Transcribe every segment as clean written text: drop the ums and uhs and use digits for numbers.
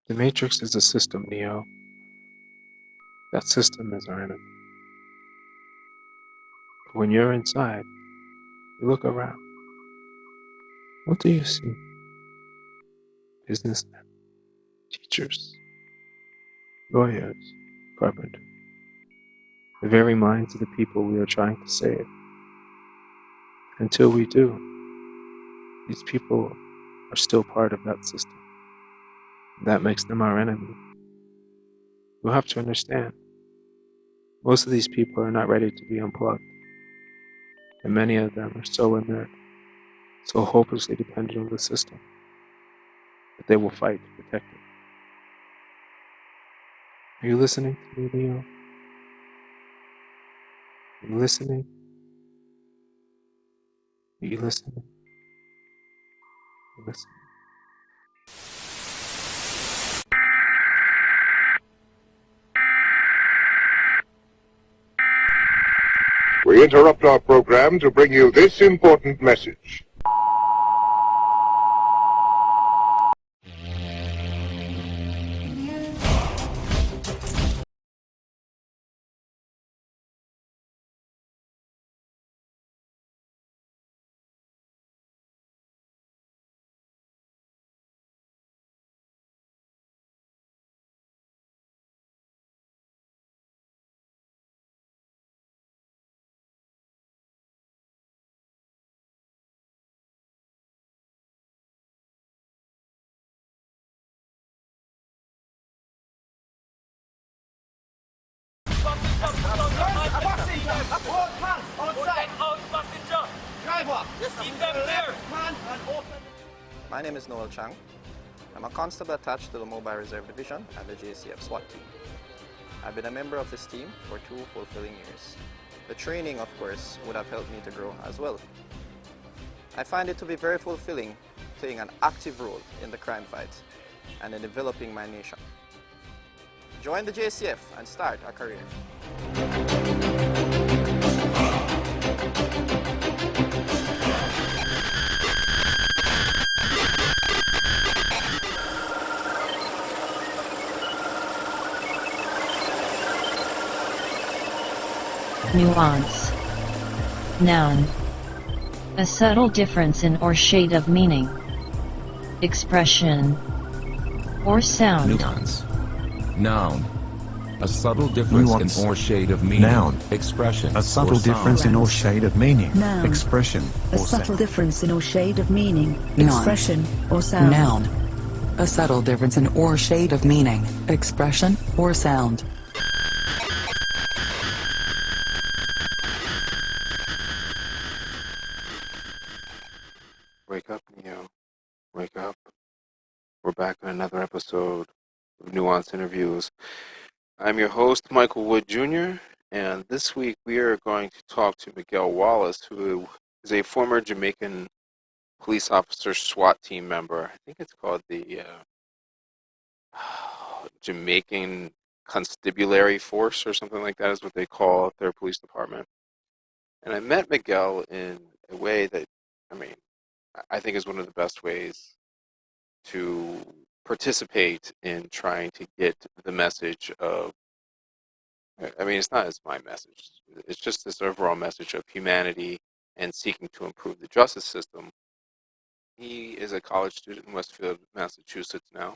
The Matrix is a system, Neo. That system is our enemy. But when you're inside, you look around. What do you see? Businessmen, teachers, lawyers, carpenters. The very minds of the people we are trying to save. Until we do, these people are still part of that system. That makes them our enemy. You'll have to understand, most of these people are not ready to be unplugged. And many of them are so inert, so hopelessly dependent on the system, that they will fight to protect it. Are you listening to me, Leo? Are you listening? Are you listening? Are you listening? We interrupt our program to bring you this important message. My name is Noel Chang. I'm a constable attached to the Mobile Reserve Division and the JCF SWAT team. I've been a member of this team for 2 fulfilling years. The training, of course, would have helped me to grow as well. I find it to be very fulfilling playing an active role in the crime fight and in developing my nation. Join the JCF and start a career. Nuance. Noun. A subtle difference in or shade of meaning. Expression. Or sound. Nuance. Noun. A subtle difference Nuance. in or shade of meaning. Noun. Expression. A subtle or difference sound. in or shade of meaning. Noun. Expression. A or subtle sound. difference in or shade of meaning, Nuance. expression, or sound. Noun. A subtle difference in or shade of meaning, expression, or sound. Wake up, Neo. Wake up. We're back in another episode of Nuance Interviews. I'm your host, Michael Wood Jr., and this week we are going to talk to Miquel Wallace, who is a former Jamaican police officer SWAT team member. I think it's called the Jamaican Constabulary Force or something like that is what they call their police department. And I met Miguel in a way that, I think is one of the best ways to participate in trying to get the message of, it's not as my message, it's just this overall message of humanity and seeking to improve the justice system. He is a college student in Westfield, Massachusetts now,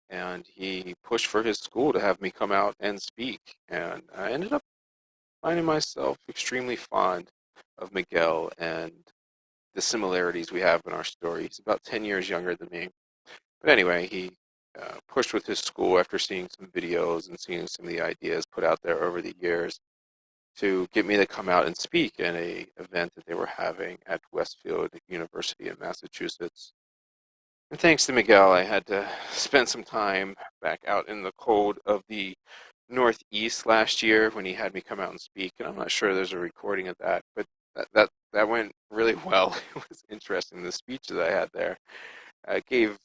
and he pushed for his school to have me come out and speak, and I ended up finding myself extremely fond of Miguel and the similarities we have in our story. He's about 10 years younger than me. But anyway, he pushed with his school after seeing some videos and seeing some of the ideas put out there over the years to get me to come out and speak in a event that they were having at Westfield University in Massachusetts. And thanks to Miguel, I had to spend some time back out in the cold of the Northeast last year when he had me come out and speak. And I'm not sure there's a recording of that, but that went really well. It was interesting, the speech that I had there. I gave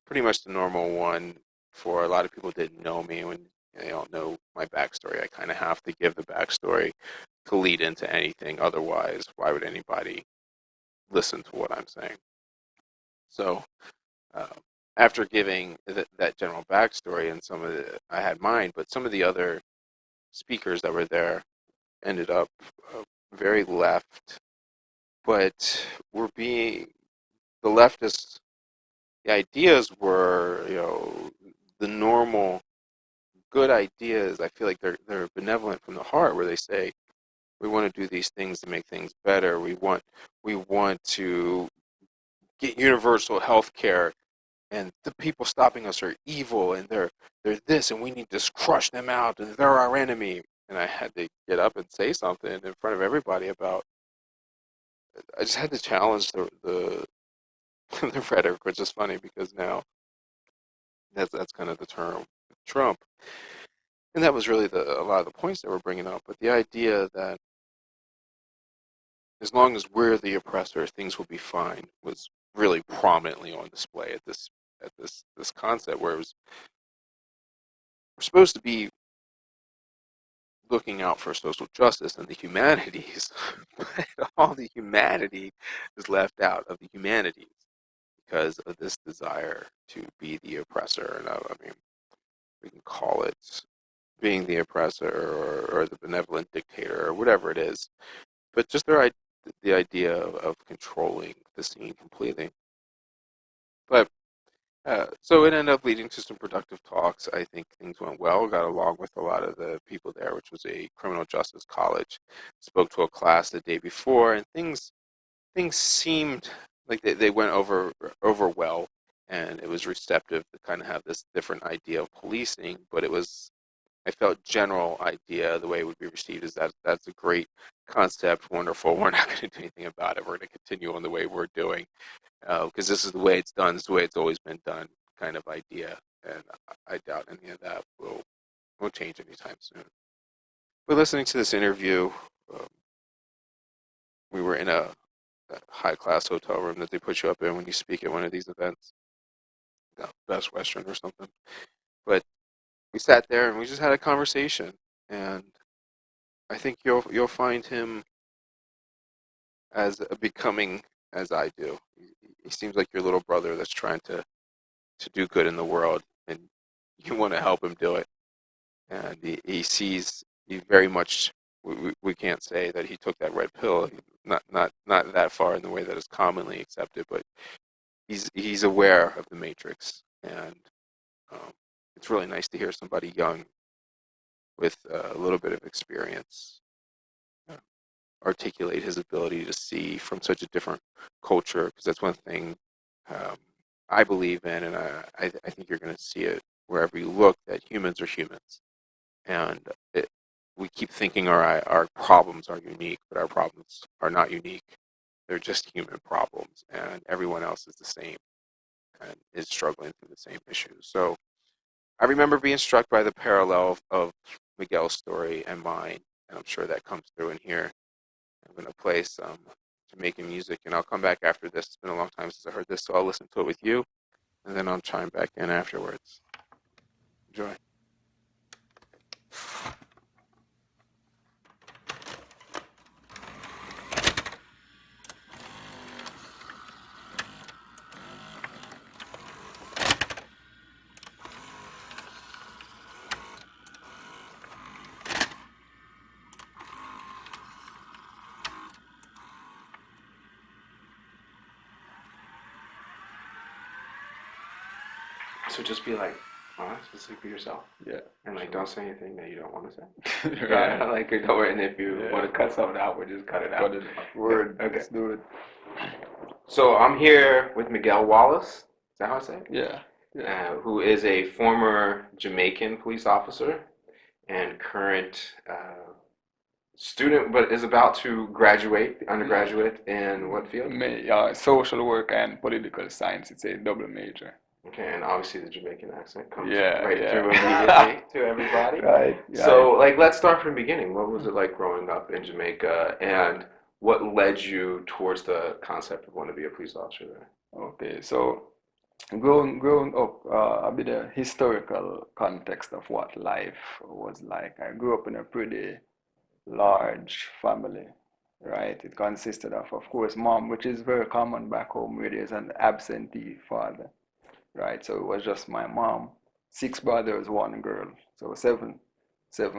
pretty much the normal one for a lot of people who didn't know me. When they don't know my backstory, I kind of have to give the backstory to lead into anything. Otherwise, why would anybody listen to what I'm saying? So after giving that general backstory and I had mine, but some of the other speakers that were there ended up very left, but were being the leftists. The ideas were, the normal good ideas. I feel like they're benevolent from the heart, where they say we want to do these things to make things better. We want to get universal health care, and the people stopping us are evil, and they're this, and we need to crush them out, and they're our enemy. And I had to get up and say something in front of everybody about. I just had to challenge the the rhetoric, which is funny because now that's kind of the term Trump, and that was really a lot of the points that we're bringing up. But the idea that as long as we're the oppressor, things will be fine was really prominently on display at this concept where we're supposed to be looking out for social justice and the humanities, but all the humanity is left out of the humanities because of this desire to be the oppressor. And I mean, we can call it being the oppressor or the benevolent dictator or whatever it is, but just the idea of controlling the scene completely. But so it ended up leading to some productive talks. I think things went well. Got along with a lot of the people there, which was a criminal justice college. Spoke to a class the day before, and things seemed like they went over well, and it was receptive to kind of have this different idea of policing. But I felt general idea, the way it would be received is that that's a great concept, wonderful. We're not going to do anything about it. We're going to continue on the way we're doing because this is the way it's done. This is the way it's always been done, kind of idea. And I doubt any of that will change anytime soon. But listening to this interview, um, we were in a high-class hotel room that they put you up in when you speak at one of these events, Best Western or something. But we sat there and we just had a conversation, and I think you'll find him as becoming as I do. He seems like your little brother that's trying to do good in the world, and you want to help him do it. And he very much. We can't say that he took that red pill. Not that far in the way that is commonly accepted, but he's aware of the matrix, and um, it's really nice to hear somebody young with a little bit of experience uh, articulate his ability to see from such a different culture, because that's one thing um, I believe in, and I think you're going to see it wherever you look, that humans are humans. And we keep thinking our problems are unique, but our problems are not unique. They're just human problems, and everyone else is the same and is struggling through the same issues. So I remember being struck by the parallel of Miguel's story and mine, and I'm sure that comes through in here. I'm going to play some Jamaican music, and I'll come back after this. It's been a long time since I heard this, so I'll listen to it with you, and then I'll chime back in afterwards. Enjoy. So just be like honest, just like be yourself. Yeah. And like don't say anything that you don't want to say. Right. Yeah, like don't. And if you Yeah. want to cut something out, we'll just cut it out. Got it. Word. Okay. Let's do it. So I'm here with Miquel Wallace. Is that how I say it? Yeah. Yeah. Who is a former Jamaican police officer and current student, but is about to graduate, undergraduate in what field? Social work and political science. It's a double major. Okay, and obviously the Jamaican accent comes Yeah, right yeah. through immediately to everybody. Right. So, like, let's start from the beginning. What was it like growing up in Jamaica, and what led you towards the concept of wanting to be a police officer there? Okay. So growing up, a bit of historical context of what life was like. I grew up in a pretty large family, right? It consisted of course, mom, which is very common back home, where there's an absentee father. right? So it was just my mom, 6 brothers, 1 girl. So seven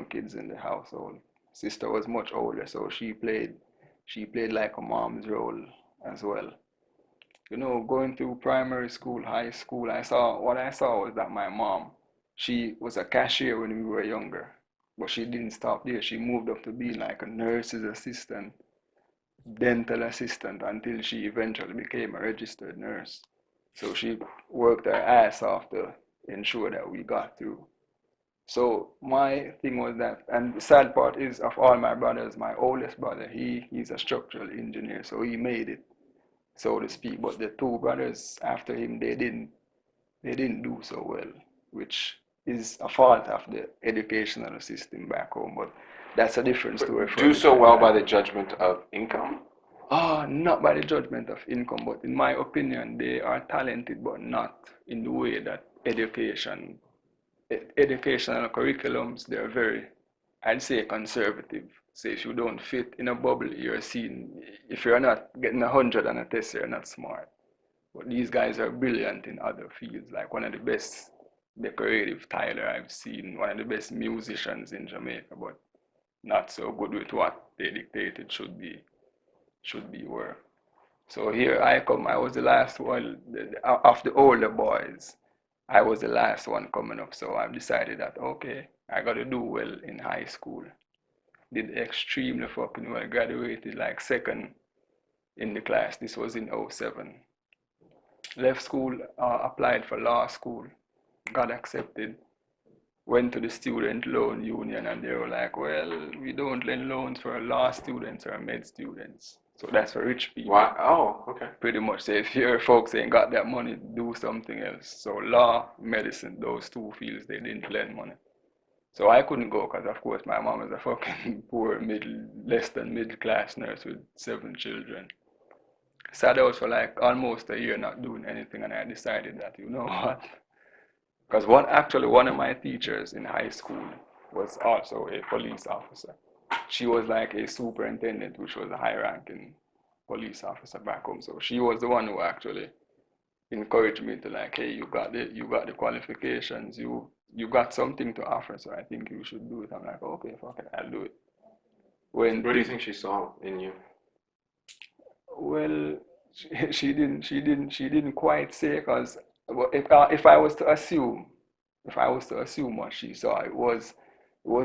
kids in the household. Sister was much older, so she played like a mom's role as well. Going through primary school, high school, what I saw was that my mom, she was a cashier when we were younger, but she didn't stop there. She moved up to being like a nurse's assistant, dental assistant, until she eventually became a registered nurse. So she worked her ass off to ensure that we got through. So my thing was that, and the sad part is, of all my brothers, my oldest brother, he's a structural engineer, so he made it, so to speak. But the 2 brothers after him, they didn't do so well, which is a fault of the educational system back home. But that's a different story for a Do so different well by time. the judgment of income? Not by the judgment of income, but in my opinion, they are talented, but not in the way that educational curriculums, they're very, I'd say, conservative. So if you don't fit in a bubble, you're seen, if you're not getting 100 on a test, you're not smart. But these guys are brilliant in other fields, like one of the best decorative tiler I've seen, one of the best musicians in Jamaica, but not so good with what they dictated should be work. So here I come. I was the last one of the older boys. I was the last one coming up, so I've decided that okay, I got to do well in high school. Did extremely fucking well. Graduated like second in the class. This was in '07. Left school, applied for law school, got accepted. Went to the student loan union, and they were like, well, we don't lend loans for law students or med students. So that's for rich people. Why? Oh, okay. Pretty much say, if your folks ain't got that money, do something else. So law, medicine, those 2 fields, they didn't lend money. So I couldn't go because, of course, my mom is a fucking poor, less than middle class nurse with 7 children. Sat out for like almost a year not doing anything, and I decided that, you know what? Because one of my teachers in high school was also a police officer. She was like a superintendent, which was a high-ranking police officer back home. So she was the one who actually encouraged me to, like, hey, you got the qualifications, you got something to offer, so I think you should do it. I'm like, okay, fuck it, I'll do it. What do you think she saw in you? Well, she didn't quite say, because if I was to assume, what she saw, it was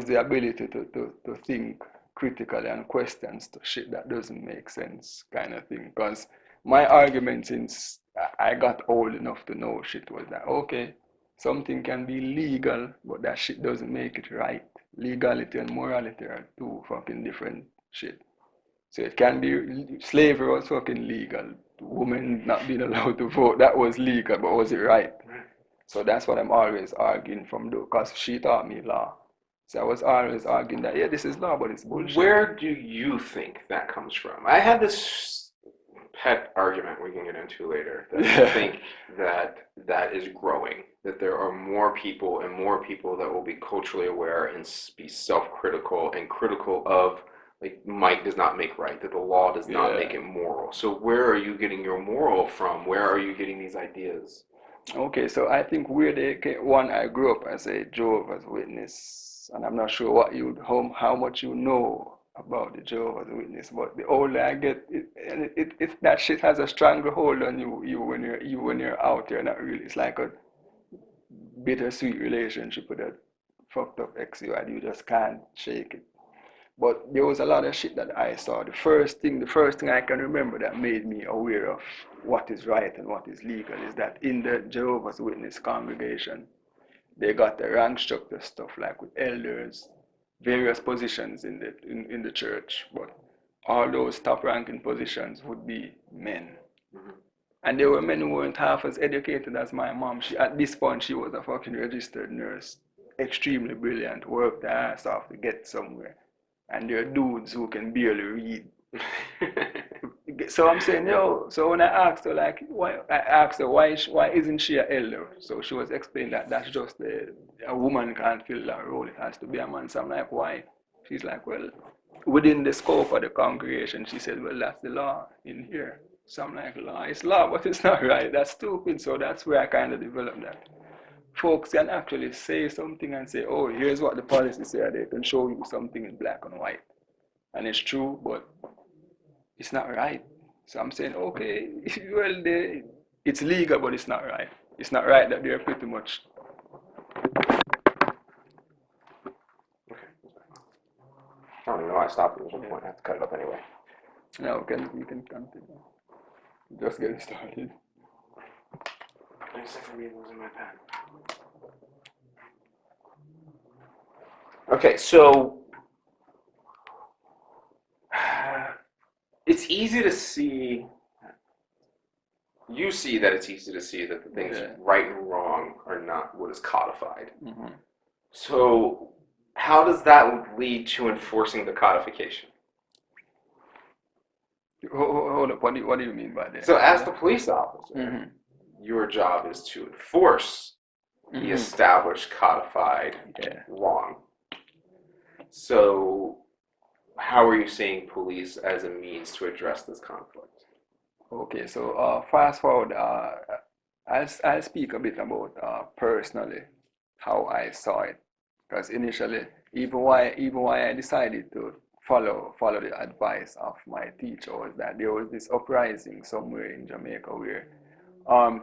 the ability to think critically and questions to shit that doesn't make sense, kind of thing. Because my argument since I got old enough to know shit was that okay, something can be legal, but that shit doesn't make it right. Legality and morality are 2 fucking different shit. So it can be, slavery was fucking legal. Women not being allowed to vote, that was legal, but was it right? So that's what I'm always arguing from, though, because she taught me law. So I was always arguing that, yeah, this is law, but it's bullshit. Where do you think that comes from? I had this pet argument we can get into later that I think that is growing, that there are more people that will be culturally aware and be self-critical and critical of, like, might does not make right, that the law does not make it moral. So where are you getting your moral from? Where are you getting these ideas? Okay, so I think where they came, one, I grew up as a Jehovah's Witness, and I'm not sure how much you know about the Jehovah's Witness, but the older I get, it that shit has a stronger hold on you when you're out there. Not really. It's like a bittersweet relationship with a fucked up ex you had. You just can't shake it. But there was a lot of shit that I saw. The first thing I can remember that made me aware of what is right and what is legal is that in the Jehovah's Witness congregation, they got the rank structure stuff, like with elders, various positions in the church, but all those top ranking positions would be men. Mm-hmm. And there were men who weren't half as educated as my mom. At this point, she was a fucking registered nurse, extremely brilliant, worked her ass off to get somewhere. And there are dudes who can barely read. So I'm saying, so when I asked her, like, why isn't she an elder? So she was explaining that that's just a woman can't fill that role, it has to be a man. So I'm like, why? She's like, well, within the scope of the congregation, she said, well, that's the law in here. So I'm like, law is law, but it's not right. That's stupid. So that's where I kind of developed that. Folks can actually say something and say, oh, here's what the policy said. They can show you something in black and white. And it's true, but it's not right. So I'm saying, okay, well, it's legal, but it's not right. It's not right that they're pretty much. I don't even know why I stopped. There was no point. I have to cut it up anyway. No, you can continue. Just getting started. Except for me losing my pen. Okay, so it's easy to see. You see that it's easy to see that the things right and wrong are not what is codified. Mm-hmm. So how does that lead to enforcing the codification? Hold up. What do you mean by that? So as the police officer, Mm-hmm. your job is to enforce the established codified wrong. So how are you seeing police as a means to address this conflict? Okay, so fast forward, I'll speak a bit about personally how I saw it, because initially, even why I decided to follow the advice of my teacher was that there was this uprising somewhere in Jamaica where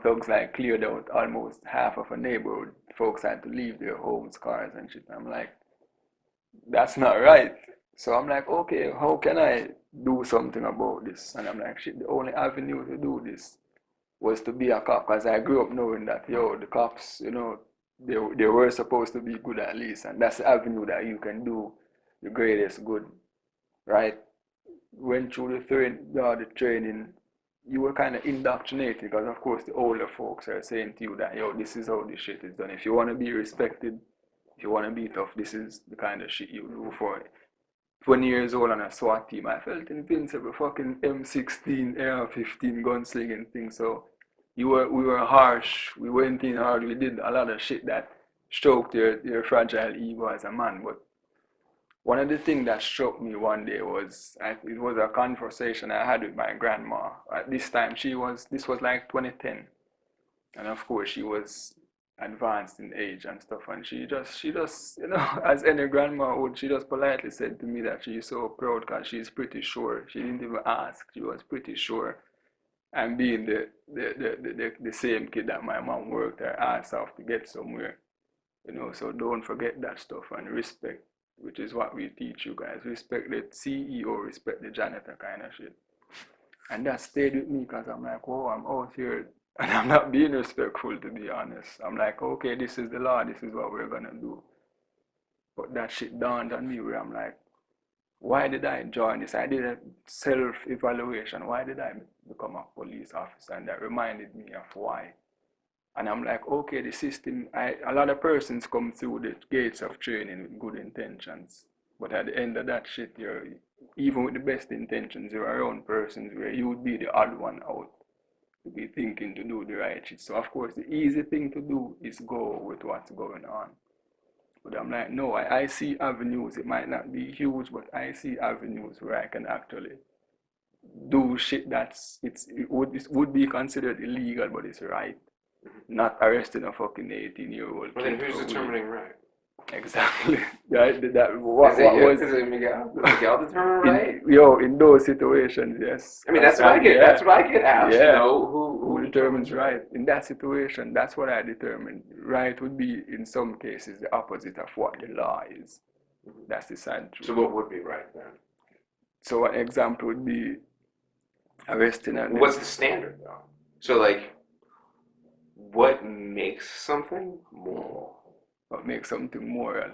thugs like cleared out almost half of a neighborhood. Folks had to leave their homes, cars, and shit. I'm like, that's not right. So I'm like, okay, how can I do something about this? And I'm like, shit, the only avenue to do this was to be a cop, because I grew up knowing that, yo, the cops, they were supposed to be good at least, and that's the avenue that you can do the greatest good, right? Went through the training, you were kind of indoctrinated, because of course the older folks are saying to you that, yo, this is how this shit is done. If you want to be respected, if you want to be tough, this is the kind of shit you do for it. 20 years old on a SWAT team, I felt invincible, fucking M16, AR-15 gunslinging thing. So we were harsh, we went in hard, we did a lot of shit that stroked your fragile ego as a man. But one of the things that struck me one day was, it was a conversation I had with my grandma. At this time, this was like 2010. And of course, she was advanced in age and stuff, and she just as any grandma would, she just politely said to me that she's so proud because she's pretty sure. She didn't even ask, she was pretty sure. And being the same kid that my mom worked her ass off to get somewhere, so don't forget that stuff, and respect, which is what we teach you guys. Respect the CEO, respect the janitor kind of shit. And that stayed with me, because I'm like, oh, I'm out here and I'm not being respectful, to be honest. I'm like, okay, this is the law, this is what we're gonna do. But that shit dawned on me where I'm like, why did I join this? I did a self-evaluation. Why did I become a police officer? And that reminded me of why. And I'm like, okay, the system, a lot of persons come through the gates of training with good intentions. But at the end of that shit, even with the best intentions, you're around persons where you would be the odd one out to be thinking to do the right shit. So of course, the easy thing to do is go with what's going on. But I'm like, no, I see avenues. It might not be huge, but I see avenues where I can actually do shit it would be considered illegal, but it's right. Not arresting a fucking 18-year-old. Well, then who's determining right? Exactly. Is it Miguel? Does Miguel determine right? In those situations, yes. I mean, that's what I get. That's what I get asked. Yeah. Who determines right? In that situation, that's what I determined. Right would be, in some cases, the opposite of what the law is. That's the sad truth. So what would be right then? So an example would be arresting and... What's the standard, though? So, what makes something moral? What makes something moral?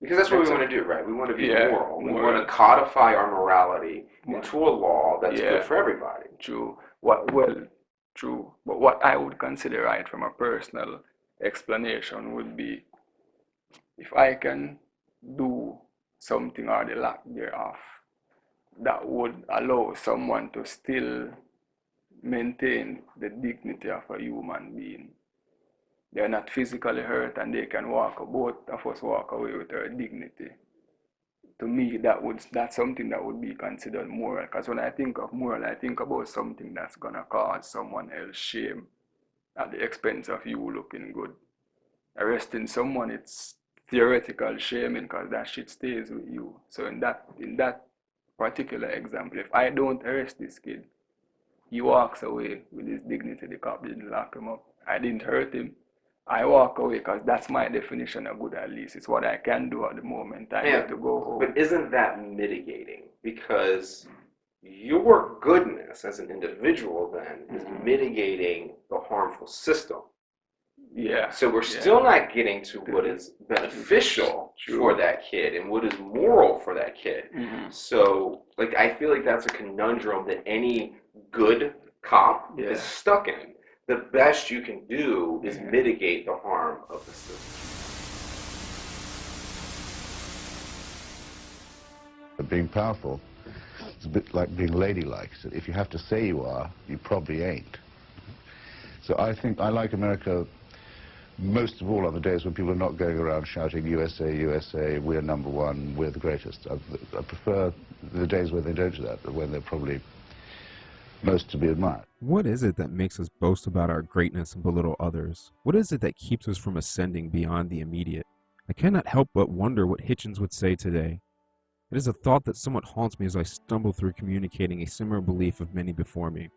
Because that's what we want to do, right? We want to be moral. We want to codify our morality into a law that's good for everybody. True. True. But what I would consider right from a personal explanation would be, if I can do something or the lack thereof that would allow someone to still maintain the dignity of a human being. They're not physically hurt and they can both of us walk away with our dignity. to me, that's something that would be considered moral. Because when I think of moral, I think about something that's gonna cause someone else shame at the expense of you looking good. Arresting someone, it's theoretical shaming because that shit stays with you. So in that particular example, if I don't arrest this kid, he walks away with his dignity. The cop didn't lock him up. I didn't hurt him. I walk away because that's my definition of good, at least. It's what I can do at the moment. I get to go home. But isn't that mitigating? Because your goodness as an individual then is mitigating the harmful system. Yeah. So we're still not getting to what is beneficial for that kid and what is moral for that kid. So, like, I feel like that's a conundrum that any good cop is stuck in. The best you can do is mitigate the harm of the system. Being powerful, it's a bit like being ladylike. So if you have to say you are, you probably ain't. So I think I like America most of all on the days when people are not going around shouting USA, USA, we're number one, we're the greatest. I prefer the days where they don't do that, when they're probably most to be admired. What is it that makes us boast about our greatness and belittle others? What is it that keeps us from ascending beyond the immediate? I cannot help but wonder what Hitchens would say today. It is a thought that somewhat haunts me as I stumble through communicating a similar belief of many before me,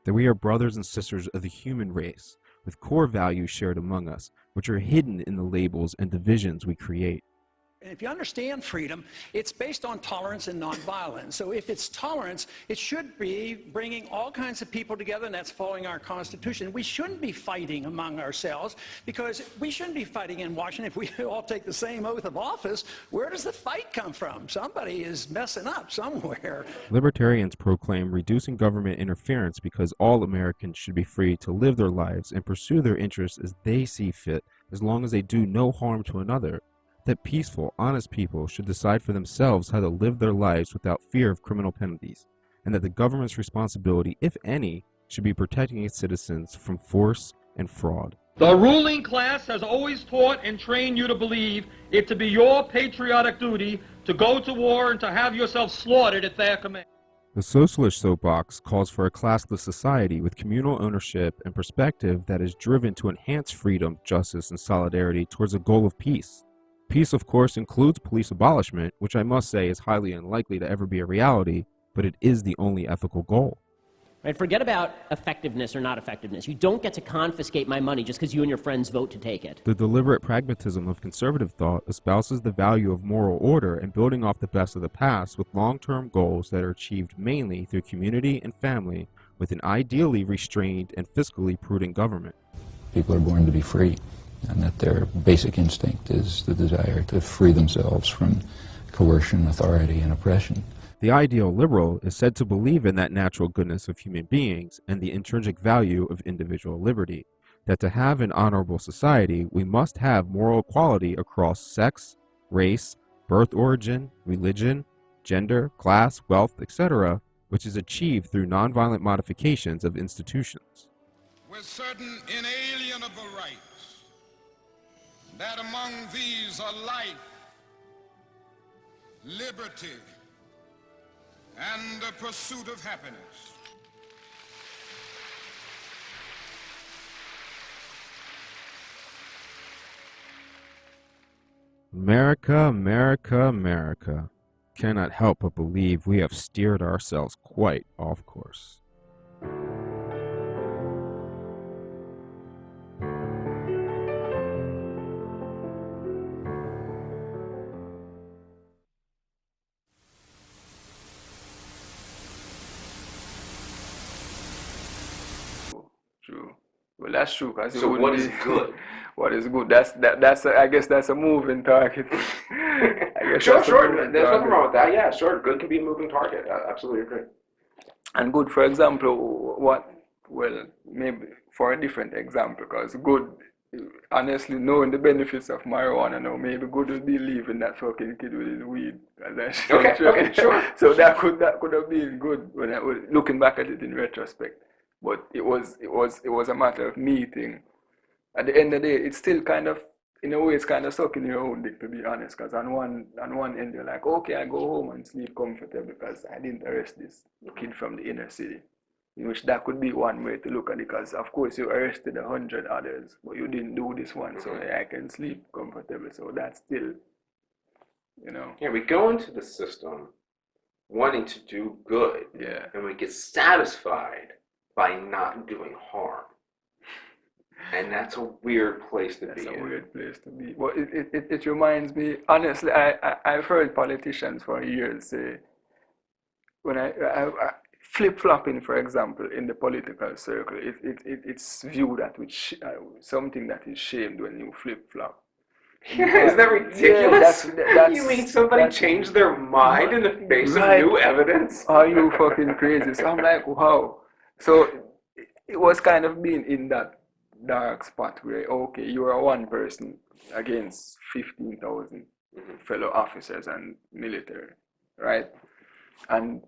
that we are brothers and sisters of the human race, with core values shared among us, which are hidden in the labels and divisions we create. And if you understand freedom, it's based on tolerance and nonviolence. So if it's tolerance, it should be bringing all kinds of people together, and that's following our Constitution. We shouldn't be fighting among ourselves, because we shouldn't be fighting in Washington. If we all take the same oath of office, where does the fight come from? Somebody is messing up somewhere. Libertarians proclaim reducing government interference because all Americans should be free to live their lives and pursue their interests as they see fit, as long as they do no harm to another. That peaceful, honest people should decide for themselves how to live their lives without fear of criminal penalties, and that the government's responsibility, if any, should be protecting its citizens from force and fraud. The ruling class has always taught and trained you to believe it to be your patriotic duty to go to war and to have yourself slaughtered at their command. The socialist soapbox calls for a classless society with communal ownership and perspective that is driven to enhance freedom, justice, and solidarity towards a goal of peace. Peace, of course, includes police abolishment, which I must say is highly unlikely to ever be a reality, but it is the only ethical goal. Right? Forget about effectiveness or not effectiveness. You don't get to confiscate my money just because you and your friends vote to take it. The deliberate pragmatism of conservative thought espouses the value of moral order and building off the best of the past with long-term goals that are achieved mainly through community and family with an ideally restrained and fiscally prudent government. People are born to be free, and that their basic instinct is the desire to free themselves from coercion, authority, and oppression. The ideal liberal is said to believe in that natural goodness of human beings and the intrinsic value of individual liberty, that to have an honorable society, we must have moral equality across sex, race, birth origin, religion, gender, class, wealth, etc., which is achieved through nonviolent modifications of institutions. With certain inalienable rights, that among these are life, liberty, and the pursuit of happiness. America, America, America. Cannot help but believe we have steered ourselves quite off course. True. Well, that's true. So what is good? What is good? I guess that's a moving target. Sure. There's nothing wrong with that. Yeah, sure. Good can be a moving target. I absolutely agree. And good, for example, well, maybe for a different example, because good, honestly, knowing the benefits of marijuana now, maybe good would be leaving that fucking kid with his weed. Okay, sure. So that could have been good when I was looking back at it in retrospect. But it was a matter of meeting. At the end of the day, it's still kind of in a way, it's kind of sucking your own dick, to be honest. Because on one end, you're like, okay, I go home and sleep comfortable because I didn't arrest this kid from the inner city. In which that could be one way to look at it, because of course you arrested 100 others, but you didn't do this one, so I can sleep comfortable. So that's still, you know. Yeah, we go into the system wanting to do good, Yeah. and we get satisfied by not doing harm. And that's a weird place to be in. That's a weird place to be. Well, it reminds me, honestly, I've heard politicians for years say, when I flip-flopping, for example, in the political circle, it's viewed as something that is shamed when you flip-flop. Yeah, is that ridiculous? Yeah, you mean somebody changed their mind in the face of new evidence? Are you fucking crazy? So I'm like, wow. So it was kind of being in that dark spot where, okay, you are one person against 15,000 fellow officers and military, right? And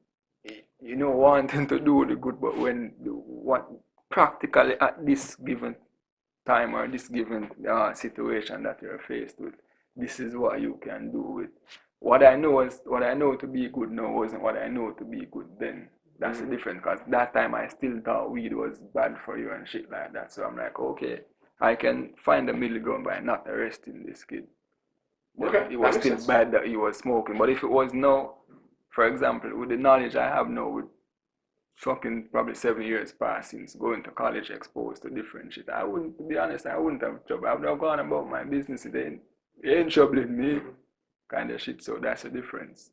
you know, wanting to do the good, but when what practically at this given time or this given situation that you're faced with, this is what you can do with what I know to be good now wasn't what I know to be good then. That's the difference, because that time I still thought weed was bad for you and shit like that. So I'm like, okay, I can find a middle ground by not arresting this kid. Okay, it was still bad that he was smoking, but if it was now, for example, with the knowledge I have now, with fucking probably 7 years past since going to college, exposed to different shit, I wouldn't, to be honest, I wouldn't have trouble. I would have gone about my business. It ain't troubling me, kind of shit. So that's the difference.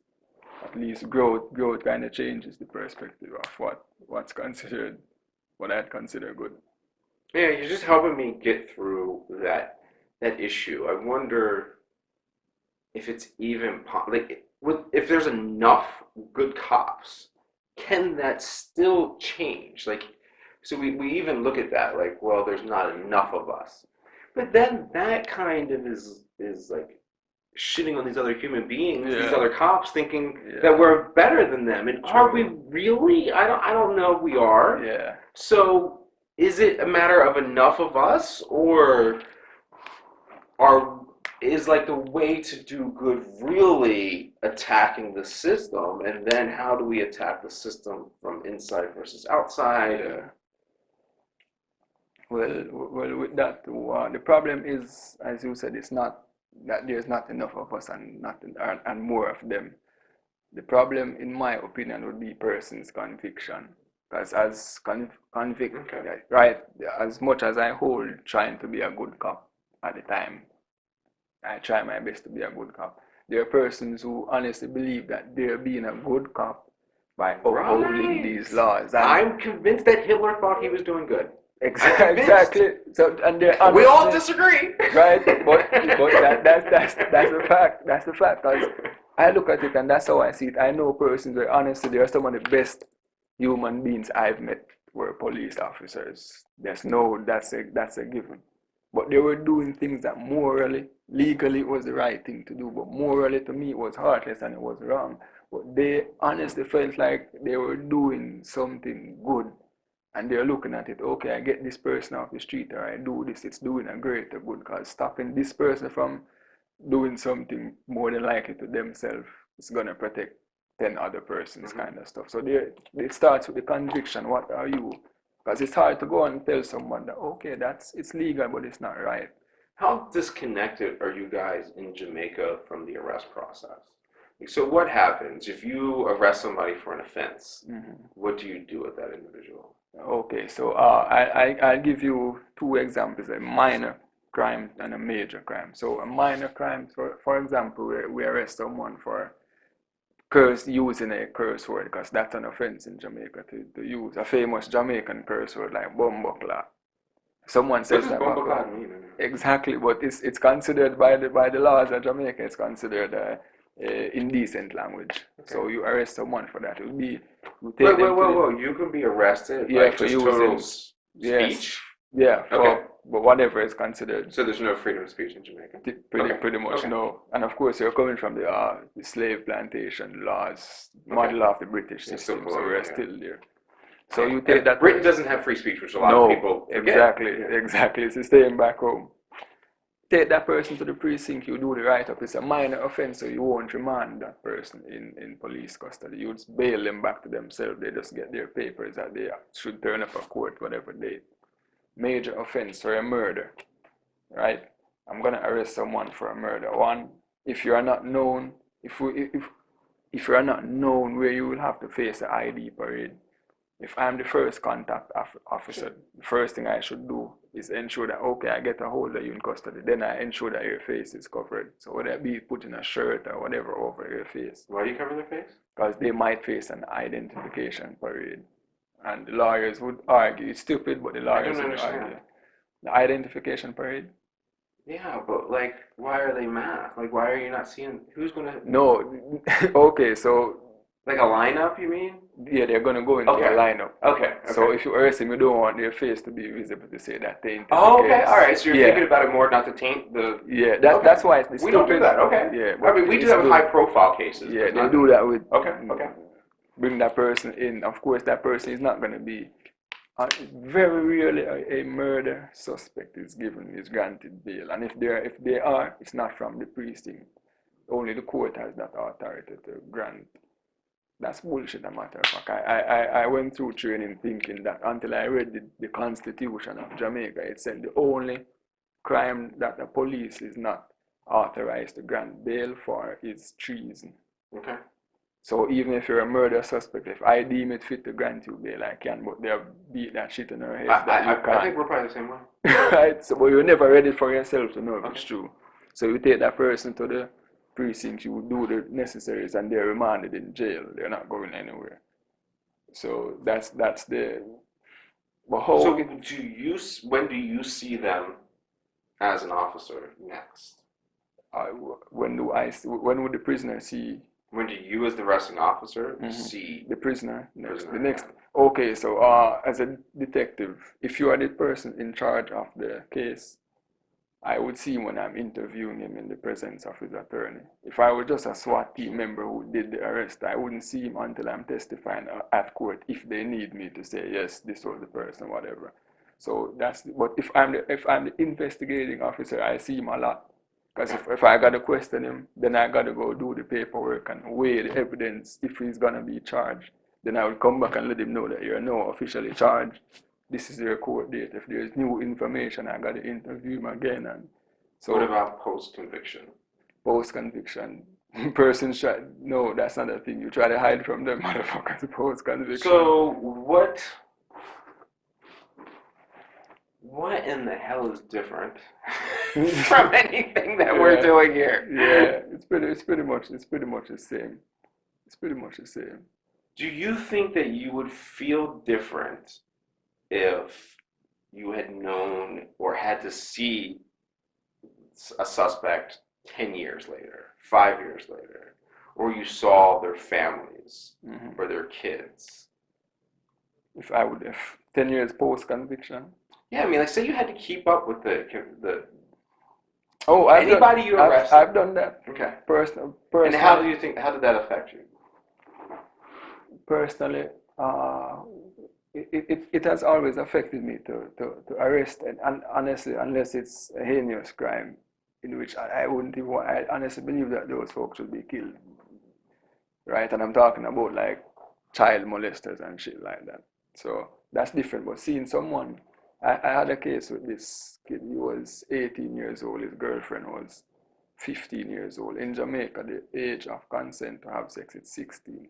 At least growth kind of changes the perspective of what's considered, what I'd consider good. Yeah, you're just helping me get through that issue. I wonder if it's even if there's enough good cops, can that still change? Like, so we even look at that like, well, there's not enough of us. But then that kind of is like shitting on these other human beings, these other cops, thinking that we're better than them. And are we really? I don't know if we are. Yeah. So is it a matter of enough of us, or is like the way to do good really attacking the system, and then how do we attack the system from inside versus outside? Yeah. Well, with that, the problem is, as you said, it's not that there's not enough of us and more of them. The problem, in my opinion, would be person's conviction. Because as convict, right, as much as I hold trying to be a good cop at the time, I try my best to be a good cop. There are persons who honestly believe that they're being a good cop by upholding these laws. And I'm convinced that Hitler thought he was doing good. Exactly. So, and we all disagree, right? But that's the fact. That's the fact. Because I look at it, and that's how I see it. I know persons where honestly they are some of the best human beings I've met were police officers. That's a given. But they were doing things that morally, legally, it was the right thing to do. But morally, to me, it was heartless and it was wrong. But they honestly felt like they were doing something good. And they're looking at it, okay, I get this person off the street, or I do this, it's doing a greater good, because stopping this person from doing something more than likely to themselves is going to protect 10 other persons, kind of stuff. So it starts with the conviction. What are you? Because it's hard to go and tell someone that, okay, it's legal, but it's not right. How disconnected are you guys in Jamaica from the arrest process? So what happens if you arrest somebody for an offense? What do you do with that individual? Okay, so I'll give you two examples, a minor crime and a major crime. So a minor crime, for example, we arrest someone for using a curse word, because that's an offense in Jamaica to use a famous Jamaican curse word like bumbleclad. Someone says that. What does bumbleclad mean? Exactly, but it's considered by the laws of Jamaica, it's considered indecent language. Okay. So you arrest someone for that. It would be whoa. You can be arrested for just total speech? Yeah, but whatever is considered. So there's no freedom of speech in Jamaica? Pretty much, no. And of course, you're coming from the slave plantation laws, model of the British system, so we're still there. So you take that. Britain doesn't have free speech, which a lot of people forget. Exactly. It's the same back home. take that person to the precinct, you do the write-up. It's a minor offense, so you won't remand that person in police custody. You just bail them back to themselves. They just get their papers that they should turn up at court, whatever date. Major offense for a murder, right? I'm gonna arrest someone for a murder. One, if you are not known, if you are not known, where you will have to face the ID parade. If I'm the first contact officer, the first thing I should do is ensure that, okay, I get a hold of you in custody. Then I ensure that your face is covered. So whether it be putting a shirt or whatever over your face. Why do you cover their face? Because they might face an identification parade. And the lawyers would argue, it's stupid, but the lawyers would argue. The identification parade? Yeah, but like, why are they mad? Like, why are you not seeing, who's gonna? No, okay, so. Like a lineup, you mean? Yeah, they're gonna go into a lineup. Okay. So if you arrest them, you don't want their face to be visible to say that they. Oh, okay, all right. So you're thinking about it more not to taint the. Yeah, that's why it's stupid. We don't do that. Okay. Yeah, I mean, we do that with high-profile cases. Yeah, they do that with. Okay. Bring that person in. Of course, that person is not gonna be. Very rarely a murder suspect is granted bail, and if they are, it's not from the precinct. Only the court has that authority to grant. That's bullshit, a matter of fact. I went through training thinking that until I read the Constitution of Jamaica, it said the only crime that the police is not authorized to grant bail for is treason. Okay. So even if you're a murder suspect, if I deem it fit to grant you bail, I can, but they'll beat that shit in our heads that you can't. I think we're probably the same way. Right? So, but you're never ready for yourself to know if it's true. So you take that person to the precinct, you do the necessaries, and they're remanded in jail. They're not going anywhere. So that's the. But how? So when do you see them as an officer next? When would the prisoner see? When do you, as the arresting officer, see the prisoner next? Prisoner, The next. Okay, so as a detective, if you are the person in charge of the case, I would see him when I'm interviewing him in the presence of his attorney. If I were just a SWAT team member who did the arrest, I wouldn't see him until I'm testifying at court if they need me to say, yes, this was the person, whatever. So but if I'm the investigating officer, I see him a lot. Because if I got to question him, then I got to go do the paperwork and weigh the evidence if he's going to be charged. Then I will come back and let him know that you're now officially charged. This is your court date. If there's new information, I got to interview him again. And so. What about post-conviction? Post-conviction. Person no, that's not a thing. You try to hide from them motherfuckers post-conviction. So what in the hell is different from anything that we're doing here? Yeah, it's pretty much the same. It's pretty much the same. Do you think that you would feel different if you had known or had to see a suspect 10 years later, 5 years later, or you saw their families or their kids? If 10 years post-conviction? Yeah, I mean, like, say you had to keep up with the anybody you arrested. I've done that. Okay. Personally. And how did that affect you? Personally, it has always affected me to arrest, and honestly, unless it's a heinous crime, in which I wouldn't even. I honestly believe that those folks should be killed, right? And I'm talking about like child molesters and shit like that. So that's different. But seeing someone, I had a case with this kid. He was 18 years old. His girlfriend was 15 years old. In Jamaica, the age of consent to have sex is 16.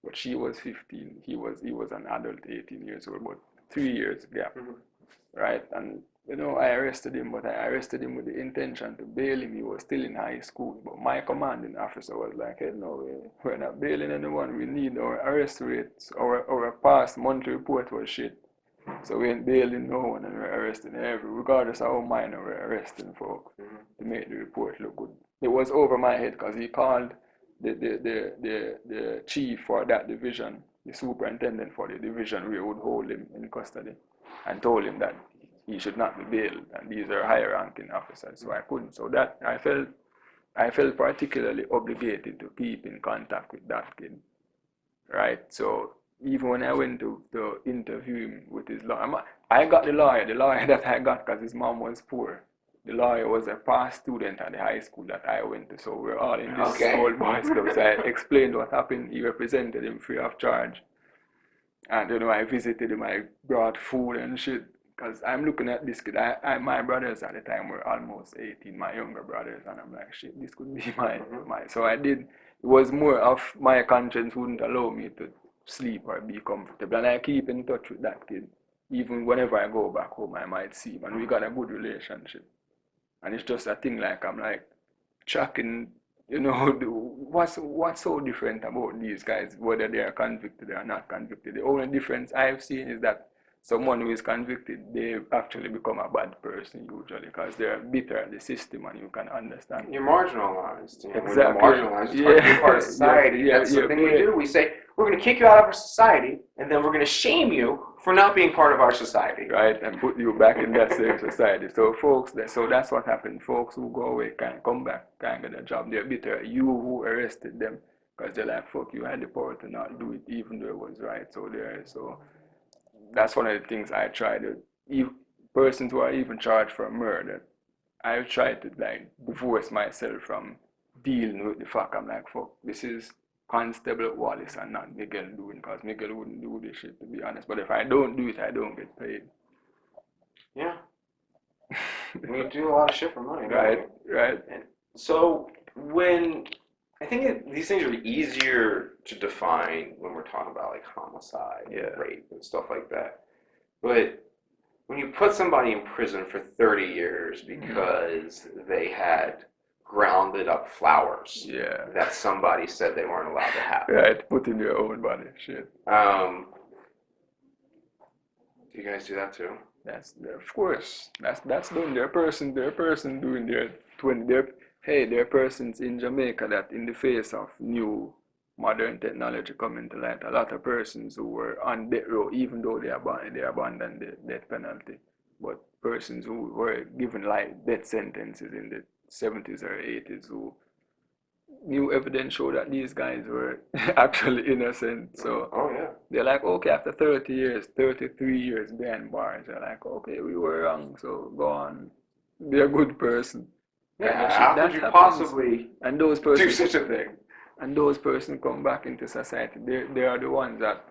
But she was 15, he was an adult, 18 years old, but 3 years gap, right? And, I arrested him, but I arrested him with the intention to bail him. He was still in high school, but my commanding officer was like, hey, no, we're not bailing anyone. We need our arrest rates. Our past monthly report was shit. So we ain't bailing no one, and we're arresting regardless of how minor, we're arresting folks to make the report look good. It was over my head because he called the chief for that division, the superintendent for the division we would hold him in custody, and told him that he should not be bailed, and these are higher ranking officers, so I couldn't. So that I felt particularly obligated to keep in contact with that kid, right? So even when I went to interview him with his lawyer, I got the lawyer that I got because his mom was poor. the lawyer was a past student at the high school that I went to, so we're all in this Okay. old boys club. So I explained what happened. He represented him free of charge. And, I visited him, I brought food and shit. Because I'm looking at this kid. My brothers at the time were almost 18, my younger brothers. And I'm like, shit, this could be my. So I did. It was more of my conscience wouldn't allow me to sleep or be comfortable. And I keep in touch with that kid. Even whenever I go back home, I might see him. And we got a good relationship. And it's just a thing like, I'm like, tracking, what's so different about these guys, whether they are convicted or not convicted. The only difference I've seen is that someone who is convicted, they actually become a bad person usually because they're bitter at the system, and you can understand. You're marginalized. Exactly. When you're marginalized, it's hard to be part of society. That's the thing we do. We say, we're going to kick you out of our society, and then we're going to shame you for not being part of our society. Right, and put you back in that same society. So folks, so that's what happened. Folks who go away can't come back, can't get a job. They're bitter at you who arrested them because they're like, fuck, you had the power to not do it even though it was right. So that's one of the things I try to, persons who are even charged for murder, I try to like divorce myself from dealing with the fact. I'm like, fuck, this is Constable Wallace and not Miguel doing, because Miguel wouldn't do this shit, to be honest. But if I don't do it, I don't get paid. Yeah. We do a lot of shit for money, right? And so I think these things are easier to define when we're talking about like homicide and rape and stuff like that. But when you put somebody in prison for 30 years because they had grounded up flowers that somebody said they weren't allowed to have. Right, put in your own body, shit. Do you guys do that too? That's of course. That's done. They're person doing their 20. They're persons in Jamaica that, in the face of new modern technology coming to light, a lot of persons who were on death row, even though they abandoned the death penalty, but persons who were given death sentences in the 70s or 80s, who new evidence showed that these guys were actually innocent. So they're like, okay, after 30 years, 33 years behind bars, they're like, okay, we were wrong, so go on, be a good person. Yeah, how could you possibly do such a thing? And those persons come back into society. They are the ones that,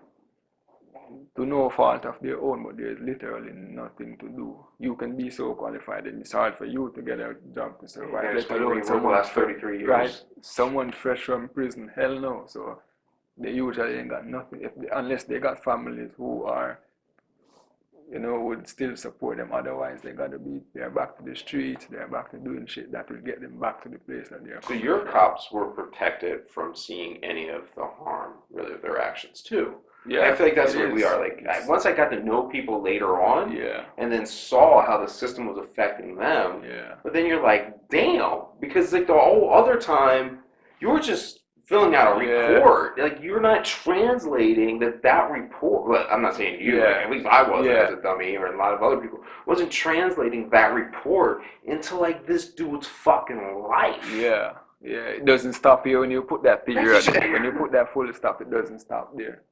to no fault of their own, but there's literally nothing to do. You can be so qualified, and it's hard for you to get a job to survive. Let alone someone last 33 years. Right? Someone fresh from prison, hell no. So they usually ain't got nothing, unless they got families who are, would still support them. Otherwise, they're back to the streets, they're back to doing shit that will get them back to the place that they're. So your cops were protected from seeing any of the harm, really, of their actions too. Yeah, I feel like that's where we are. Like, once I got to know people later on, and then saw how the system was affecting them, but then you're like, damn, because like the whole other time, you were just filling out a report. Like, you're not translating that report. Well, I'm not saying you, like, at least I wasn't as a dummy, or a lot of other people, wasn't translating that report into like this dude's fucking life. Yeah, it doesn't stop here when you put that period. When you put that full stop, it doesn't stop there.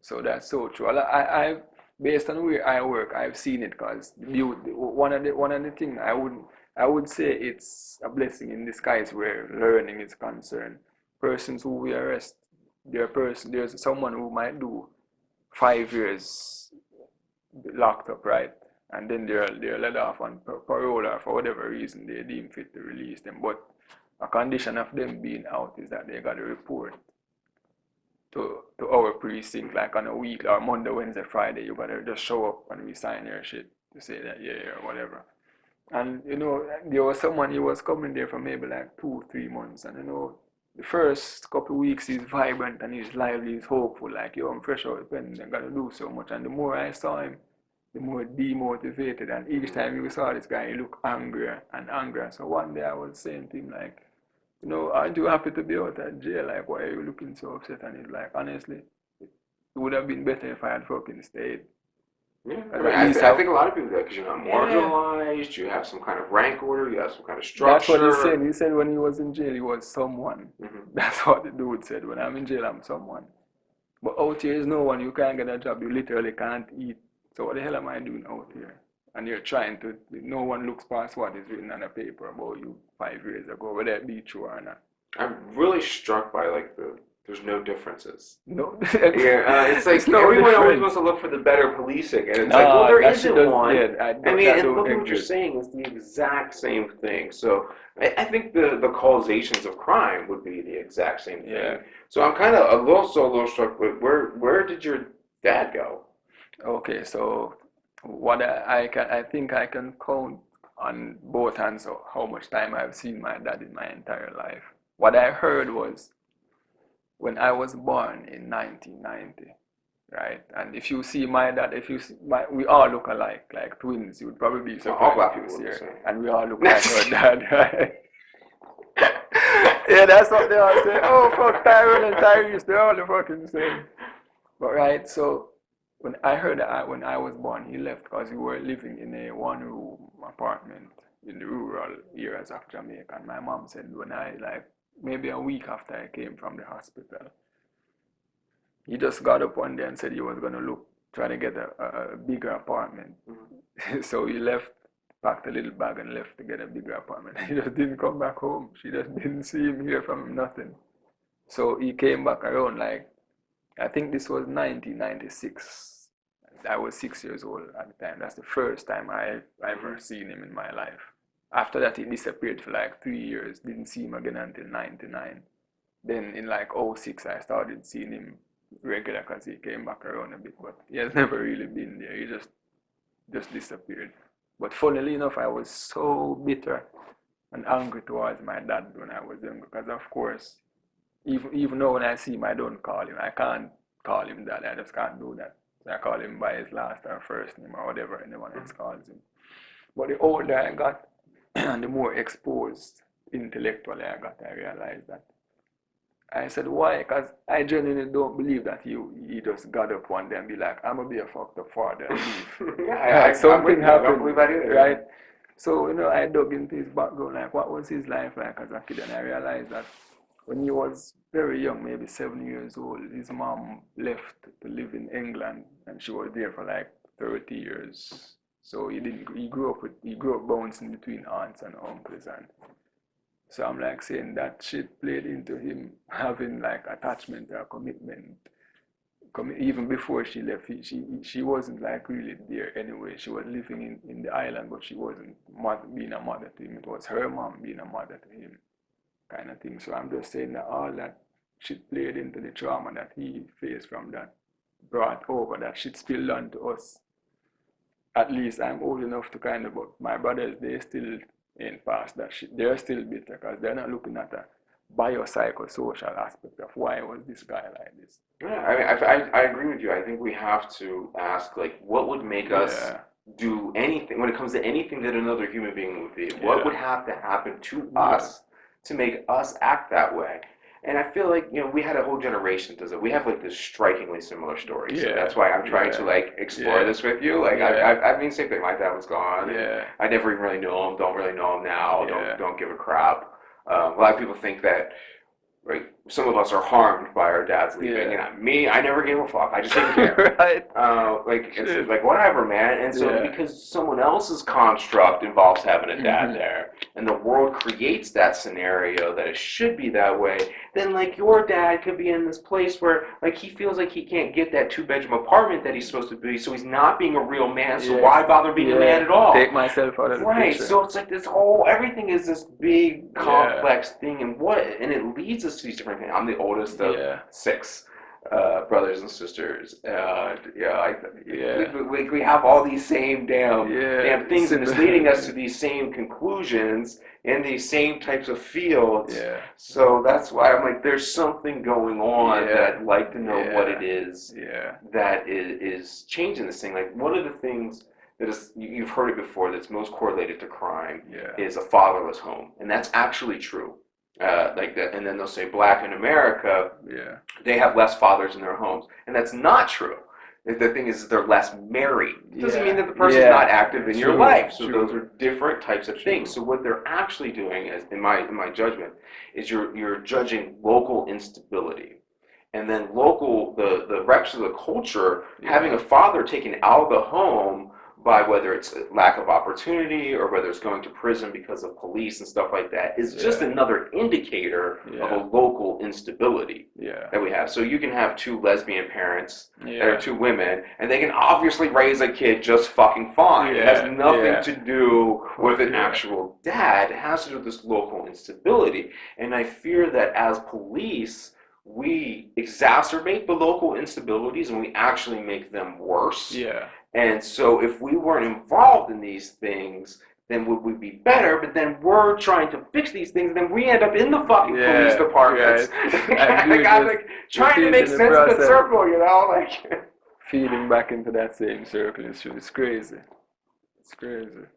So that's so true. I based on where I work, I've seen it, because one of the things I would say it's a blessing in disguise where learning is concerned. Persons who we arrest, there's someone who might do 5 years locked up, right? And then they're let off on parole, or for whatever reason they deem fit to release them. But a condition of them being out is that they got to report to our precinct, like on a week or Monday, Wednesday, Friday. You gotta just show up and we sign your shit to say that or whatever. And there was someone, he was coming there for maybe like 2-3 months, and the first couple of weeks he's vibrant and he's lively, he's hopeful, like, I'm fresh out of pen, I gotta do so much. And the more I saw him, the more demotivated, and each time you saw this guy, he looked angrier and angrier. So one day I was saying to him, like, aren't you happy to be out of jail? Like, why are you looking so upset? And he's like, honestly, it would have been better if I had fucking stayed. Yeah, I think a lot of people do that because you're not marginalized, you have some kind of rank order, you have some kind of structure. That's what he said. He said when he was in jail, he was someone. That's what the dude said. When I'm in jail, I'm someone. But out here is no one. You can't get a job. You literally can't eat. So what the hell am I doing out here? and you're trying to, no one looks past what is written on a paper about you 5 years ago, whether it be true or not. I'm really struck by like there's no differences. No, it's like no everyone always difference. wants to look for the better policing, and it's No, like, well, there that isn't shit does, one. yeah, I mean, and look at what you're exist. saying is the exact same thing. So I think the causations of crime would be the exact same thing. Yeah. So I'm kind of a little struck with where did your dad go? Okay, so what I think I can count on both hands of how much time I've seen my dad in my entire life. What I heard was when I was born in 1990, right? And if you see my dad, if you see we all look alike, like twins. You would probably be All black surprised if people you look see the her. same. And we all look like our dad, right? Yeah, that's what they all say. Oh, fuck Tyrone and Tyrese, they're all the fucking same. But right, so when I heard that when I was born, he left because we were living in a one-room apartment in the rural areas of Jamaica. And my mom said when maybe a week after I came from the hospital, he just got up one day and said he was going to try to get a bigger apartment. Mm-hmm. So he left, packed a little bag and left to get a bigger apartment. He just didn't come back home. She just didn't see him, hear from him, nothing. So he came back around I think this was 1996. I was 6 years old at the time. That's the first time I ever seen him in my life. After that, he disappeared for 3 years. Didn't see him again until 99. Then in 06, I started seeing him regular because he came back around a bit. But he has never really been there. He just disappeared. But funnily enough, I was so bitter and angry towards my dad when I was younger because, of course, even though when I see him, I don't call him. I can't call him that. I just can't do that. So I call him by his last or first name or whatever anyone else calls him. But the older I got and the more exposed intellectually I got, I realized that. I said, why? Because I genuinely don't believe that he just got up one day and be like, I'm going to be a fucked up father and leave. Something happened, right? So, I dug into his background, what was his life like as a kid, and I realized that when he was very young, maybe 7 years old, his mom left to live in England, and she was there for 30 years. So he grew up bouncing between aunts and uncles, and so I'm saying that shit played into him having attachment or commitment. Even before she left, she wasn't really there anyway. She was living in the island, but she wasn't being a mother to him. It was her mom being a mother to him, kind of thing. So I'm just saying that all that shit played into the trauma that he faced from that, brought over, that shit spilled onto us. At least I'm old enough to but my brothers, they still ain't past that shit. They're still bitter because they're not looking at a biopsychosocial aspect of why was this guy like this. Yeah, I agree with you. I think we have to ask, what would make us do anything, when it comes to anything that another human being would be, what would have to happen to us to make us act that way? And I feel we had a whole generation does it. We have this strikingly similar story. So that's why I'm trying to explore this with you. I mean, same thing. My dad was gone. Yeah. I never even really knew him. Don't really know him now. Don't give a crap. A lot of people think that some of us are harmed by our dads leaving. And me, I never gave a fuck. I just didn't care. Right. It's whatever, man. And so because someone else's construct involves having a dad there, and the world creates that scenario that it should be that way, then your dad could be in this place where he feels like he can't get that 2-bedroom apartment that he's supposed to be, so he's not being a real man. So why bother being a man at all? Take myself out of the picture. So it's this whole, everything is this big complex thing, and it leads us to these different things. I'm the oldest of 6 brothers and sisters. We have all these same damn things, and it's leading us to these same conclusions in these same types of fields. So that's why I'm there's something going on that I'd like to know what it is that is changing this thing. One of the things that is, you've heard it before, that's most correlated to crime is a fatherless home, and that's actually true. That, and then they'll say black in America, they have less fathers in their homes, and that's not true. The thing is, they're less married. It doesn't mean that the person's not active in your life. So those are different types of things. So what they're actually doing, is, in my judgment, is you're judging local instability. And then the rest of the culture, having a father taken out of the home by whether it's a lack of opportunity or whether it's going to prison because of police and stuff like that is just another indicator of a local instability that we have. So you can have two lesbian parents that are two women, and they can obviously raise a kid just fucking fine. It has nothing to do with an actual dad. It has to do with this local instability. And I fear that as police, we exacerbate the local instabilities and we actually make them worse. And so if we weren't involved in these things, then would we be better? But then we're trying to fix these things, and then we end up in the fucking police departments. Trying to make sense of the circle, you know? Like feeding back into that same circle is crazy. It's crazy.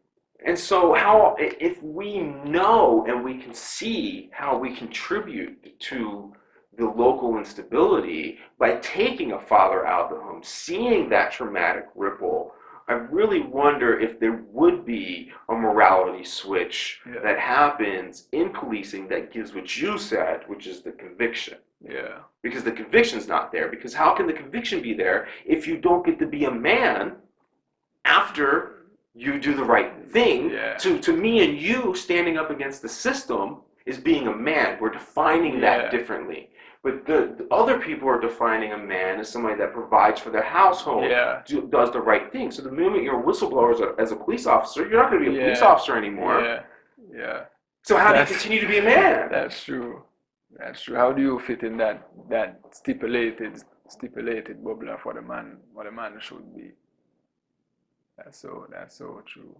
And so how, if we know and we can see how we contribute to the local instability by taking a father out of the home, seeing that traumatic ripple, I really wonder if there would be a morality switch that happens in policing that gives what you said, which is the conviction. Because the conviction's not there. Because how can the conviction be there if you don't get to be a man after you do the right thing? To me and you, standing up against the system is being a man. We're defining that differently. But the other people are defining a man as somebody that provides for their household, does the right thing. So the moment you're a whistleblower as a police officer, you're not going to be a police officer anymore. So how do you continue to be a man? That's true. That's true. How do you fit in that stipulated bubble of what a man should be? That's so true.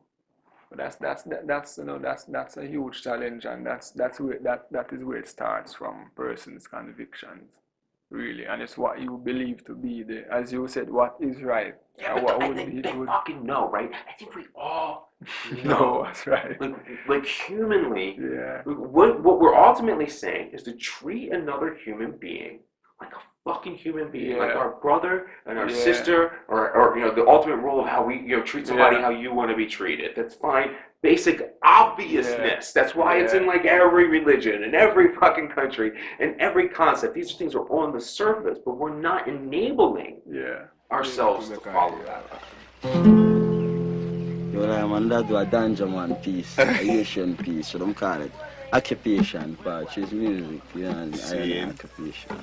But that's a huge challenge, and that is where it starts from. Person's convictions, really, and it's what you believe to be as you said, what is right. They fucking know, right? I think we all know. That's right. Like humanly, what we're ultimately saying is to treat another human being like a fucking human being, like our brother and our sister, or the ultimate rule of how we treat somebody how you want to be treated. That's fine. Basic obviousness. That's why it's in like every religion and every fucking country and every concept. These things are on the surface, but we're not enabling ourselves to follow that. Man, that do a danger man piece, a Asian piece, so don't call it occupation, but she's music, and I am occupation.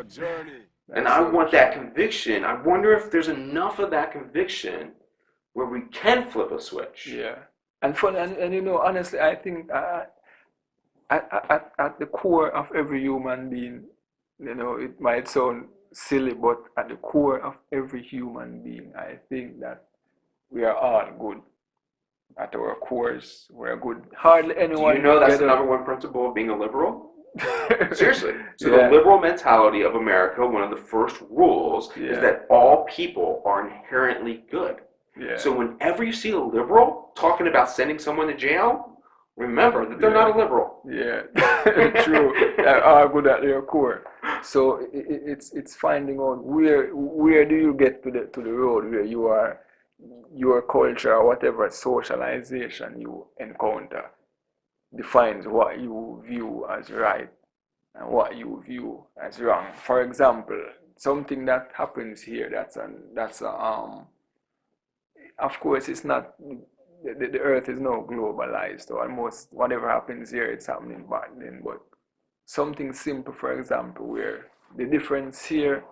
Journey. And I want that conviction. I wonder if there's enough of that conviction where we can flip a switch. And honestly, I think at the core of every human being, it might sound silly, but at the core of every human being, I think that we are all good. At our cores, we're good. Hardly anyone. Do you know that's the number one principle of being a liberal? Seriously. So the liberal mentality of America, one of the first rules is that all people are inherently good. So whenever you see a liberal talking about sending someone to jail, remember that they're not a liberal. True. They are good at their core. So it's finding out where do you get to the road where your culture or whatever socialization you encounter defines what you view as right and what you view as wrong. For example, something that happens here. Of course, it's not. The earth is now globalized, so almost whatever happens here, it's happening back then. But something simple, for example, where the difference here,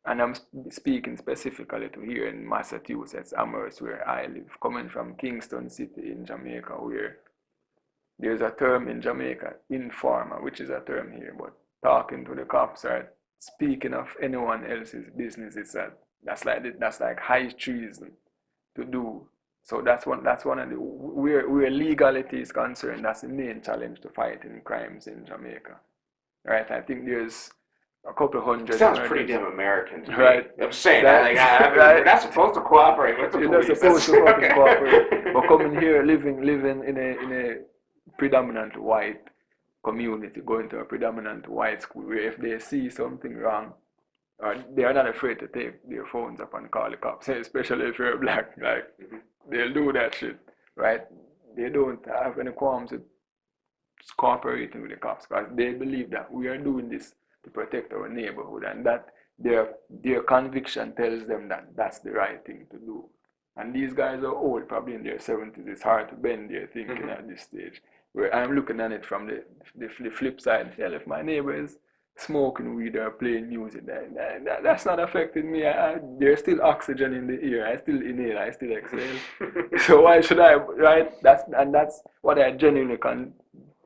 and I'm speaking specifically to here in Massachusetts, Amherst, where I live, coming from Kingston City in Jamaica, where there's a term in Jamaica, informer, which is a term here, but talking to the cops or speaking of anyone else's business, that's like high treason to do. So that's one of the where legality is concerned. That's the main challenge to fighting crimes in Jamaica, right? I think there's a couple hundred. It sounds pretty damn American to me. Right. I'm saying right. we're not supposed to cooperate with the police. You're not supposed to fucking cooperate. But coming here, living in a predominant white community, going to a predominant white school, where if they see something wrong, they are not afraid to take their phones up and call the cops, especially if you're black. Like, they'll do that shit, right? They don't have any qualms with cooperating with the cops because they believe that we are doing this to protect our neighborhood, and that their conviction tells them that that's the right thing to do. And these guys are old, probably in their 70s. It's hard to bend their thinking at this stage. Where I'm looking at it from the flip side. Hell, if my neighbor is smoking weed or playing music, that's not affecting me. There's still oxygen in the air. I still inhale, I still exhale. So why should I, right? That's what I genuinely can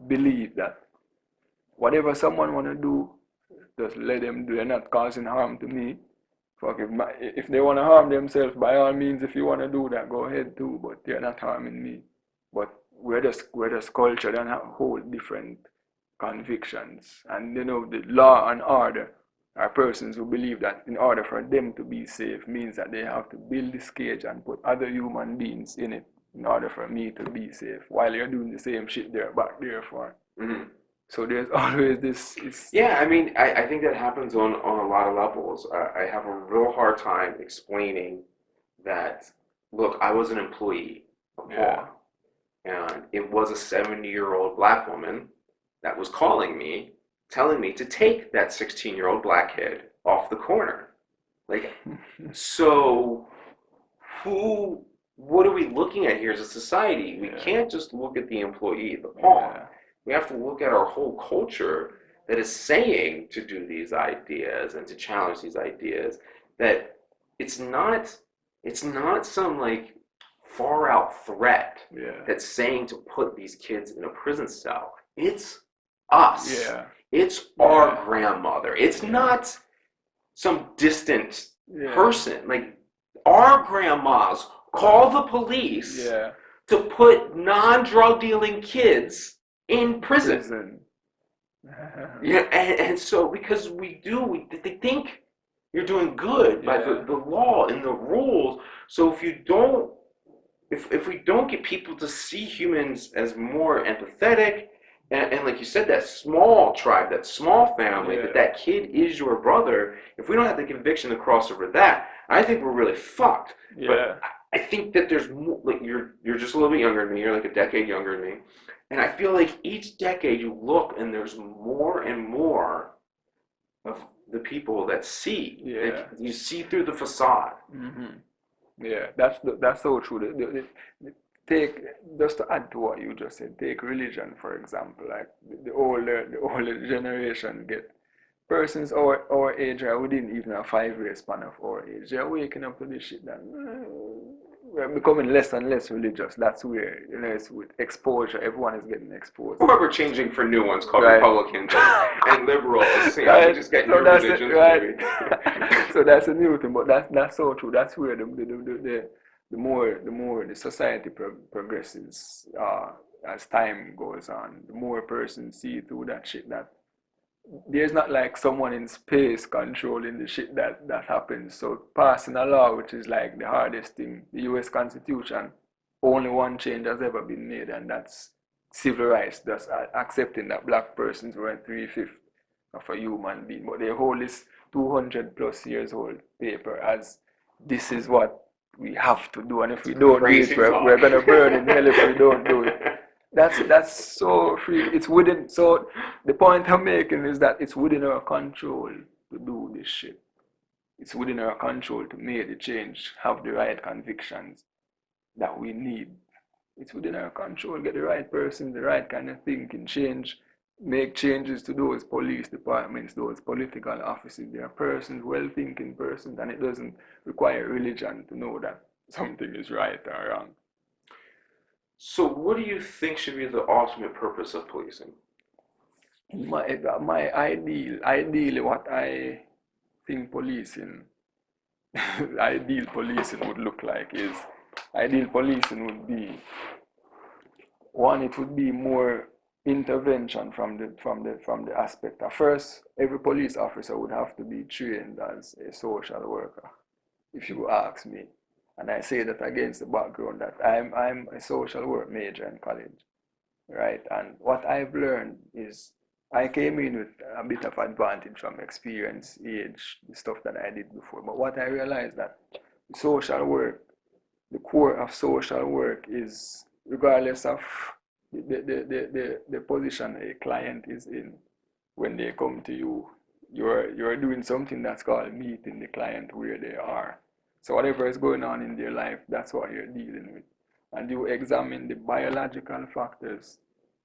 believe, that whatever someone want to do, just let them do. They're not causing harm to me. Fuck, if they want to harm themselves, by all means, if you want to do that, go ahead too, but they're not harming me. But we're just cultured and have whole different convictions. And the law and order are persons who believe that in order for them to be safe means that they have to build this cage and put other human beings in it in order for me to be safe, while you're doing the same shit they're back there for. Mm-hmm. So there's always this. Yeah, I mean, I think that happens on a lot of levels. I have a real hard time explaining that, look, I was an employee of law, and it was a 70-year-old black woman that was calling me, telling me to take that 16-year-old black kid off the corner. Like, so what are we looking at here as a society? We can't just look at the employee, the pawn. We have to look at our whole culture that is saying to do these ideas and to challenge these ideas, that it's not some like far out threat that's saying to put these kids in a prison cell. It's us. Yeah. It's our grandmother. It's not some distant person. Like, our grandmas call the police to put non-drug dealing kids in prison. And so because they think you're doing good by the law and the rules. So if we don't get people to see humans as more empathetic, and like you said, that small tribe, that small family, that kid is your brother, if we don't have the conviction to cross over that, I think we're really fucked. But I think that there's more, like, you're just a little bit younger than me, you're like a decade younger than me. And I feel like each decade you look and there's more and more of the people that see. Like, you see through the facade. Mm-hmm. Yeah, that's so true. Take, just to add to what you just said, take religion for example. Like the older generation get persons our age are within even a 5-year span of our age. They're waking up to this shit that we're becoming less and less religious. That's where, it's with exposure, everyone is getting exposed. We're changing for nuance called Republicans and liberals. We just get new religions. So that's a new thing, but that's so true. That's where the more the society progresses as time goes on, the more persons see through that shit, that there's not like someone in space controlling the shit that happens. So passing a law, which is like the hardest thing, the US Constitution, only one change has ever been made, and that's civil rights, just accepting that black persons were 3/5 of a human being. But they hold this 200 plus years old paper as this is what we have to do, and if we don't do it, we're gonna burn in hell if we don't do it. That's so free. It's within. So the point I'm making is that it's within our control to do this shit. it's within our control to make the change, have the right convictions that we need. It's within our control, get the right person, the right kind of thinking, make changes to those police departments, those political offices. They are persons, well-thinking persons, and it doesn't require religion to know that something is right or wrong. So what do you think should be the ultimate purpose of policing? Ideally what I think policing, ideal policing would look like is, ideal policing would be, one, it would be more intervention from the aspect of, first, every police officer would have to be trained as a social worker, if you ask me. And I say that against the background that I'm a social work major in college, right? And what I've learned is I came in with a bit of advantage from experience, age, the stuff that I did before. But what I realized that social work, the core of social work is, regardless of the position a client is in, when they come to you, you're doing something that's called meeting the client where they are. So whatever is going on in their life, that's what you're dealing with. And you examine the biological factors,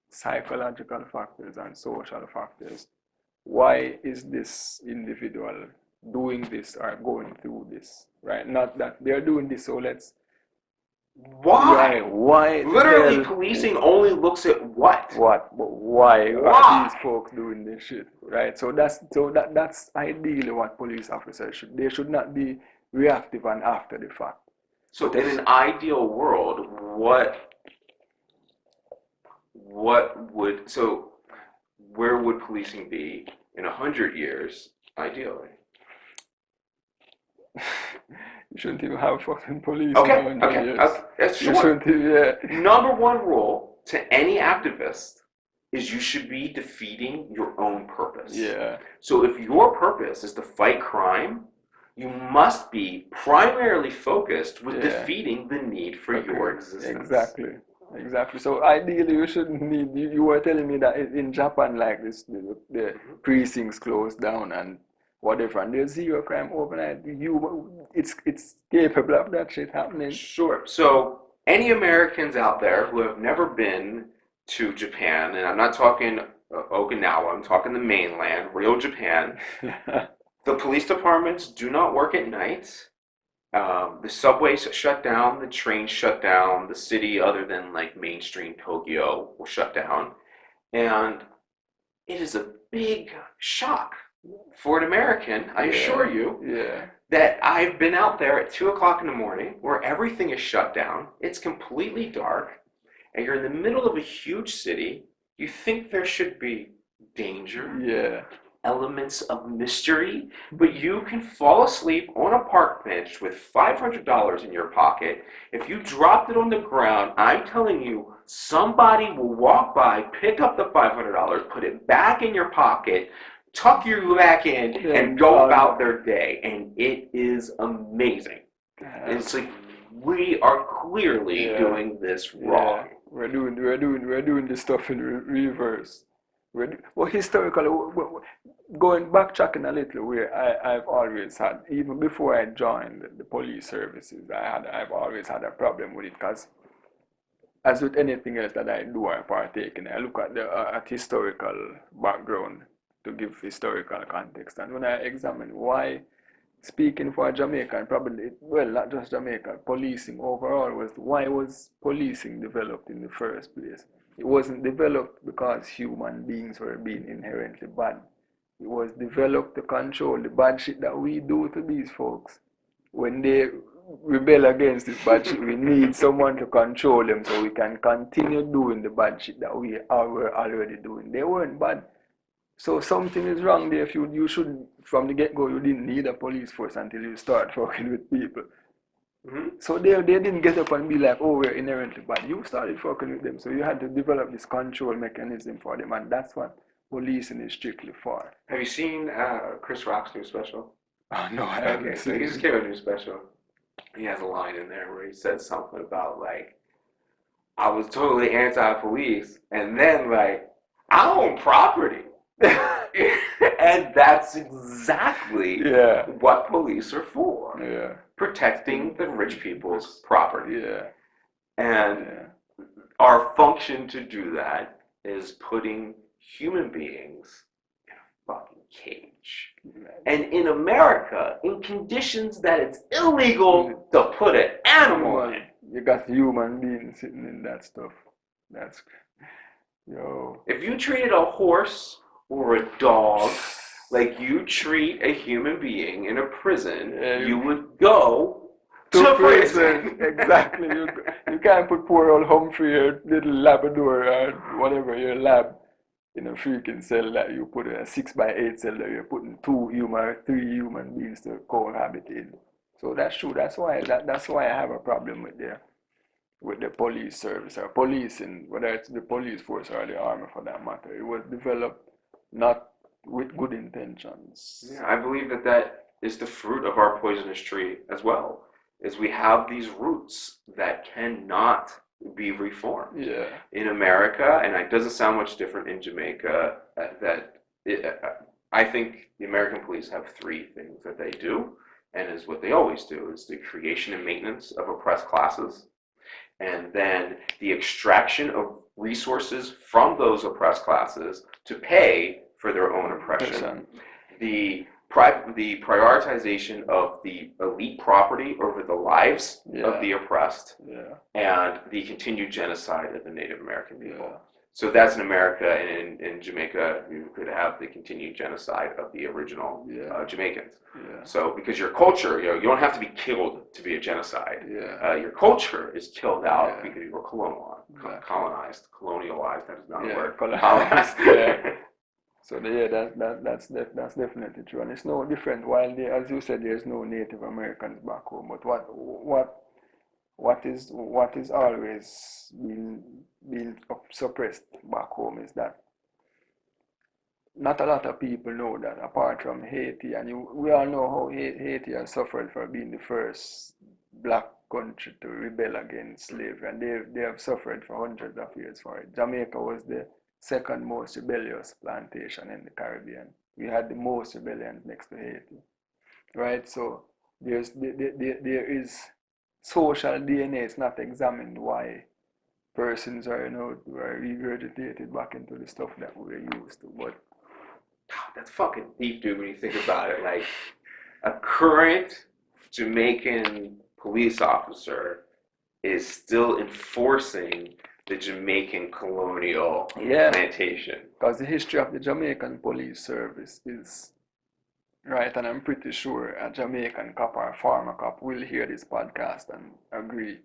psychological factors, and social factors. Why is this individual doing this or going through this, right? Not that they're doing this, so let's... Why? Why? Literally, policing only looks at what? What? But why are these folks doing this shit, right? So that's ideally what police officers should. They should not be reactive and after the fact. So in an ideal world, where would policing be in 100 years, ideally? You shouldn't even have fucking police. Okay, that's sure. Number one rule to any activist is you should be defeating your own purpose. Yeah. So if your purpose is to fight crime, you must be primarily focused with defeating the need for your existence. Exactly. So ideally, you shouldn't need. You were telling me that in Japan, like this, the precincts closed down and whatever, and there's zero crime overnight. It's capable of that shit happening. Sure. So any Americans out there who have never been to Japan, and I'm not talking Okinawa, I'm talking the mainland, real Japan. The police departments do not work at night. The subways shut down, the trains shut down, the city, other than like mainstream Tokyo, will shut down. And it is a big shock for an American, I assure you, that I've been out there at 2 o'clock in the morning where everything is shut down, it's completely dark, and you're in the middle of a huge city. You think there should be danger, elements of mystery, but you can fall asleep on a park bench with $500 in your pocket. If you dropped it on the ground, I'm telling you, somebody will walk by, pick up the $500, put it back in your pocket, tuck you back in, and go about their day. And it is amazing. And it's like, we are clearly doing this wrong. We're doing this stuff in reverse. Historically, going backtracking a little, where I've always had, even before I joined the police services, I've always had a problem with it, because as with anything else that I do or partake in, I look at the historical background to give historical context, and when I examine why, speaking for Jamaica, and probably, well, not just Jamaica, policing overall, why was policing developed in the first place? It wasn't developed because human beings were being inherently bad. It was developed to control the bad shit that we do to these folks. When they rebel against this bad shit, we need someone to control them so we can continue doing the bad shit that we were already doing. They weren't bad. So something is wrong there. If you should, from the get-go, you didn't need a police force until you start fucking with people. So they didn't get up and be like, oh, we're inherently bad. You started fucking with them, so you had to develop this control mechanism for them, and that's what policing is strictly for. Have you seen Chris Rock's new special? Oh, no, I haven't. Okay, so he just came out with a new special. He has a line in there where he says something about, like, I was totally anti-police, and then, like, I own property. And that's exactly Yeah. what police are for. Yeah. Protecting the rich people's property. Yeah. And our function to do that is putting human beings in a fucking cage. And in America, in conditions that it's illegal to put an animal in. You got human beings sitting in that stuff. That's, yo. If you treated a horse or a dog like you treat a human being in a prison, you would go to prison. Exactly. You can't put poor old Humphrey, your little Labrador or whatever, your lab, in a freaking cell that you put in a 6x8 cell that you're putting 3 human beings to cohabit in. So that's true. That's why I have a problem with the police service or policing, whether it's the police force or the army for that matter. It was developed not with good intentions. Yeah, I believe that is the fruit of our poisonous tree as well, is we have these roots that cannot be reformed. Yeah. In America, and it doesn't sound much different in Jamaica, I think the American police have 3 things that they do, and is what they always do, is the creation and maintenance of oppressed classes, and then the extraction of resources from those oppressed classes to pay for their own oppression. The prioritization of the elite property over the lives of the oppressed, and the continued genocide of the Native American people. So that's in America, and in Jamaica, you could have the continued genocide of the original Jamaicans. So because your culture, you don't have to be killed to be a genocide. Your culture is killed out because you were colonized, colonialized. That is not a word. Colonized. So that's definitely true, and it's no different. While as you said, there's no Native Americans back home, but what is always being suppressed back home is that not a lot of people know that, apart from Haiti, and we all know how Haiti has suffered for being the first black country to rebel against slavery, and they have suffered for hundreds of years for it. Jamaica was the second most rebellious plantation in the Caribbean. We had the most rebellions next to Haiti, right? So there is social DNA. It's not examined why persons are regurgitated back into the stuff that we're used to. But that's fucking deep, dude, when you think about it. Like, a current Jamaican police officer is still enforcing the Jamaican colonial plantation. Because the history of the Jamaican police service is, right, and I'm pretty sure a Jamaican cop or a former cop will hear this podcast and agree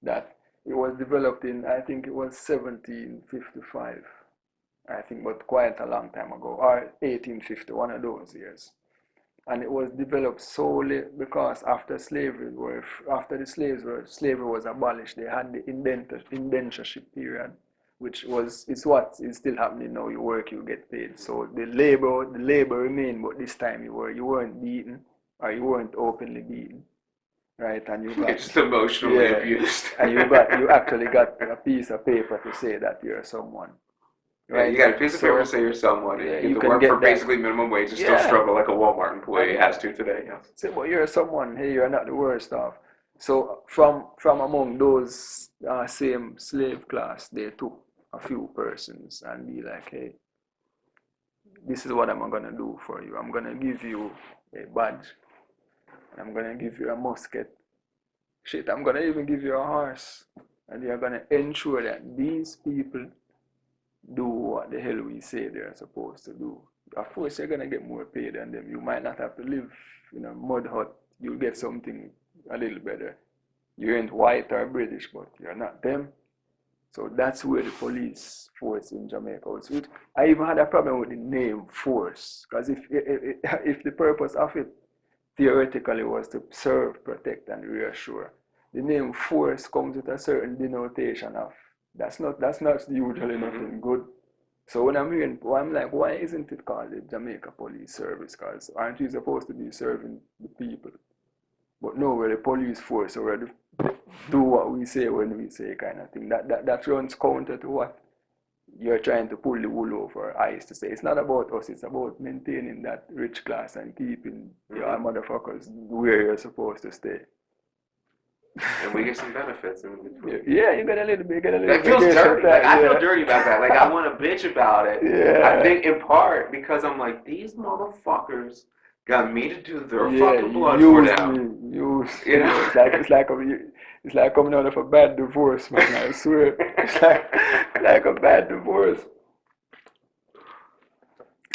that it was developed in, I think it was 1755, I think, but quite a long time ago, or 1850, one of those years. And it was developed solely because after slavery was abolished, they had the indentureship period, which is what is still happening now. You work, you get paid. So the labor remained, but this time you weren't beaten, or you weren't openly beaten, right? And you got just emotionally abused. And you actually got a piece of paper to say that you're someone. Right? You got a piece of paper to say you're someone, and you can work for basically minimum wage and still struggle like a Walmart employee has to today. Yes. Say, well, you're someone. Hey, you're not the worst off. So from among those same slave class, they took a few persons and be like, hey, this is what I'm gonna do for you. I'm gonna give you a badge. I'm gonna give you a musket. Shit, I'm gonna even give you a horse, and you're gonna ensure that these people do what the hell we say they're supposed to do. Of course, you're gonna get more pay than them. You might not have to live in a mud hut. You'll get something a little better. You ain't white or British, but you're not them. So that's where the police force in Jamaica was. I even had a problem with the name force, because if the purpose of it theoretically was to serve, protect, and reassure, the name force comes with a certain denotation of that's not usually nothing good. So when I'm like, why isn't it called the Jamaica Police Service? Because aren't you supposed to be serving the people? But no, we're the police force, so we're do what we say when we say, kind of thing. That runs counter to what you're trying to pull the wool over our eyes to say it's not about us, it's about maintaining that rich class and keeping your motherfuckers where you're supposed to stay. And we get some benefits in between. Yeah, you get a little bit. That feels dirty. Like, I feel dirty about that. Like, I want to bitch about it. Yeah. I think in part because I'm like, these motherfuckers got me to do their fucking blood for them. You know, it's like coming out of a bad divorce, man. I swear, it's like a bad divorce.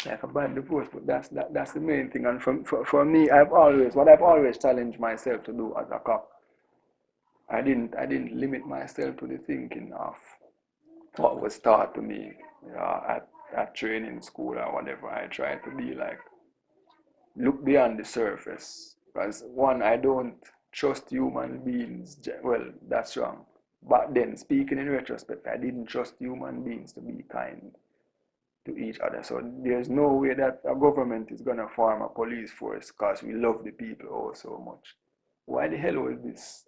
Like a bad divorce, but that's the main thing. And for me, I've always challenged myself to do as a cop. I didn't limit myself to the thinking of what was taught to me, at training school or whatever. I tried to be like, look beyond the surface. Because one, I don't trust human beings. Well, that's wrong. But then, speaking in retrospect, I didn't trust human beings to be kind to each other. So there's no way that a government is gonna form a police force because we love the people oh so much. Why the hell was this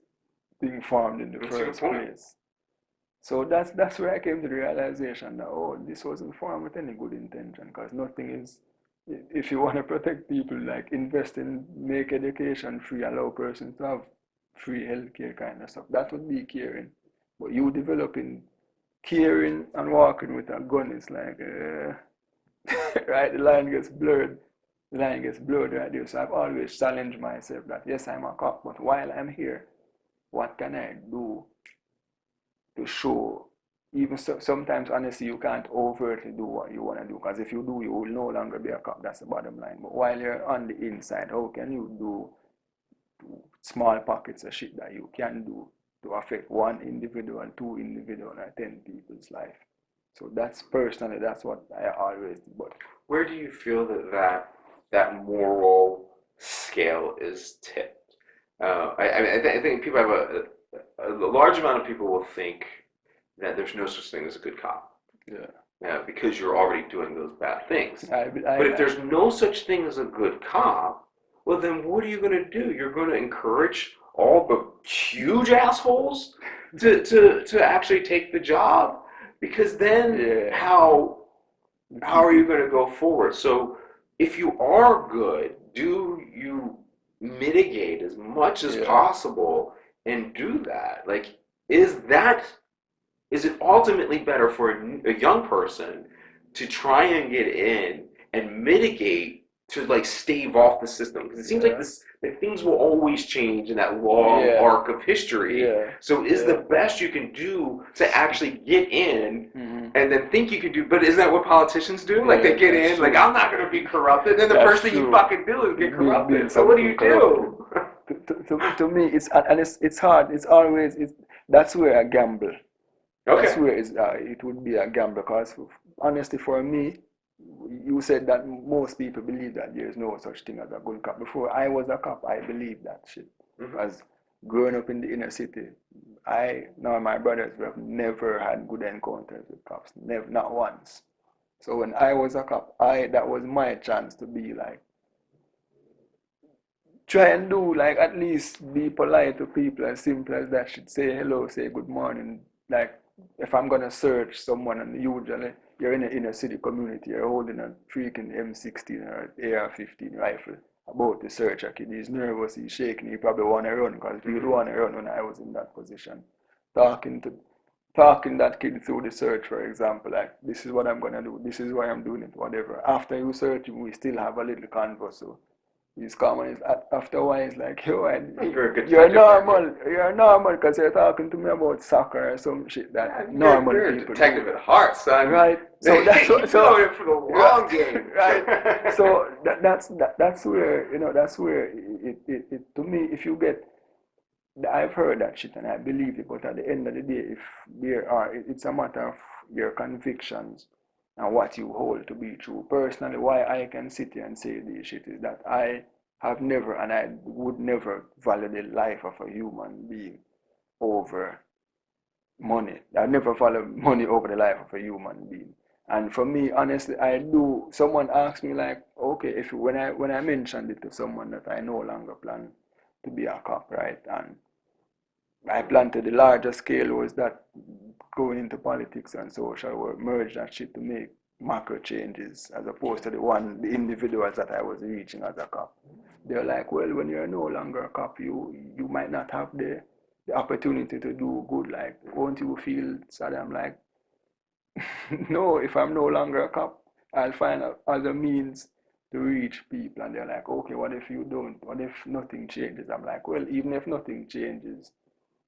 thing formed in the first place? So that's where I came to the realization that this wasn't formed with any good intention, because nothing is. If you want to protect people, like invest in, make education free, allow persons to have free healthcare kind of stuff, that would be caring. But you developing caring and walking with a gun is like, right, the line gets blurred. The line gets blurred right there. So I've always challenged myself that yes, I'm a cop, but while I'm here, what can I do to show? Even sometimes, honestly, you can't overtly do what you want to do, because if you do, you will no longer be a cop. That's the bottom line. But while you're on the inside, how can you do small pockets of shit that you can do to affect one individual, two individual, or 10 people's life? So that's personally, that's what I always do. But where do you feel that moral scale is tipped? I think people have a large amount of people will think that there's no such thing as a good cop. Yeah. Because you're already doing those bad things. But if there's no such thing as a good cop, well then what are you going to do? You're going to encourage all the huge assholes to actually take the job? Because then how are you going to go forward? So if you are good, do you mitigate as much as possible and do that? Like, is it ultimately better for a young person to try and get in and mitigate to like stave off the system? Because it seems like that things will always change in that long arc of history. So is the best you can do to actually get in and then think you can do, but isn't that what politicians do? Like they get in, like I'm not going to be corrupted. Then the first thing you fucking do is get corrupted. So what do you do? To me, it's hard. It's always, that's where I gamble. That's where it would be a gamble, because honestly for me, you said that most people believe that there's no such thing as a good cop. Before I was a cop, I believed that shit. Because growing up in the inner city, my brothers have never had good encounters with cops. Never, not once. So when I was a cop, that was my chance to be like, try and do, like, at least be polite to people, as simple as that shit. Say hello, say good morning. Like, if I'm gonna search someone, and usually you're in an inner city community, you're holding a freaking M16 or AR-15 rifle about to search a kid. He's nervous, he's shaking, he probably want to run, because he would want to run when I was in that position. Talking that kid through the search, for example, like, this is what I'm gonna do, this is why I'm doing it, whatever. After you search him, we still have a little converse, so he's common. After a while, it's like, yo, you're normal, because you're talking to me about soccer or some shit that normal you're people a detective at heart, son. Right. So that's what. So you're for the long game. Right. So that's where, that's where it to me, if you get, I've heard that shit and I believe it, but at the end of the day, if it's a matter of your convictions and what you hold to be true. Personally, why I can sit here and say this shit is that I have never, and I would never, value the life of a human being over money. I never value money over the life of a human being. And for me, honestly, I do. Someone asked me, like, okay, when I mentioned it to someone that I no longer plan to be a cop, right? And I plan to the larger scale was that going into politics and social work, merge that shit to make macro changes as opposed to the individuals that I was reaching as a cop. They're like, well, when you're no longer a cop, you might not have the opportunity to do good. Like, won't you feel sad? I'm like, no, if I'm no longer a cop, I'll find other means to reach people. And they're like, okay, what if you don't? What if nothing changes? I'm like, well, even if nothing changes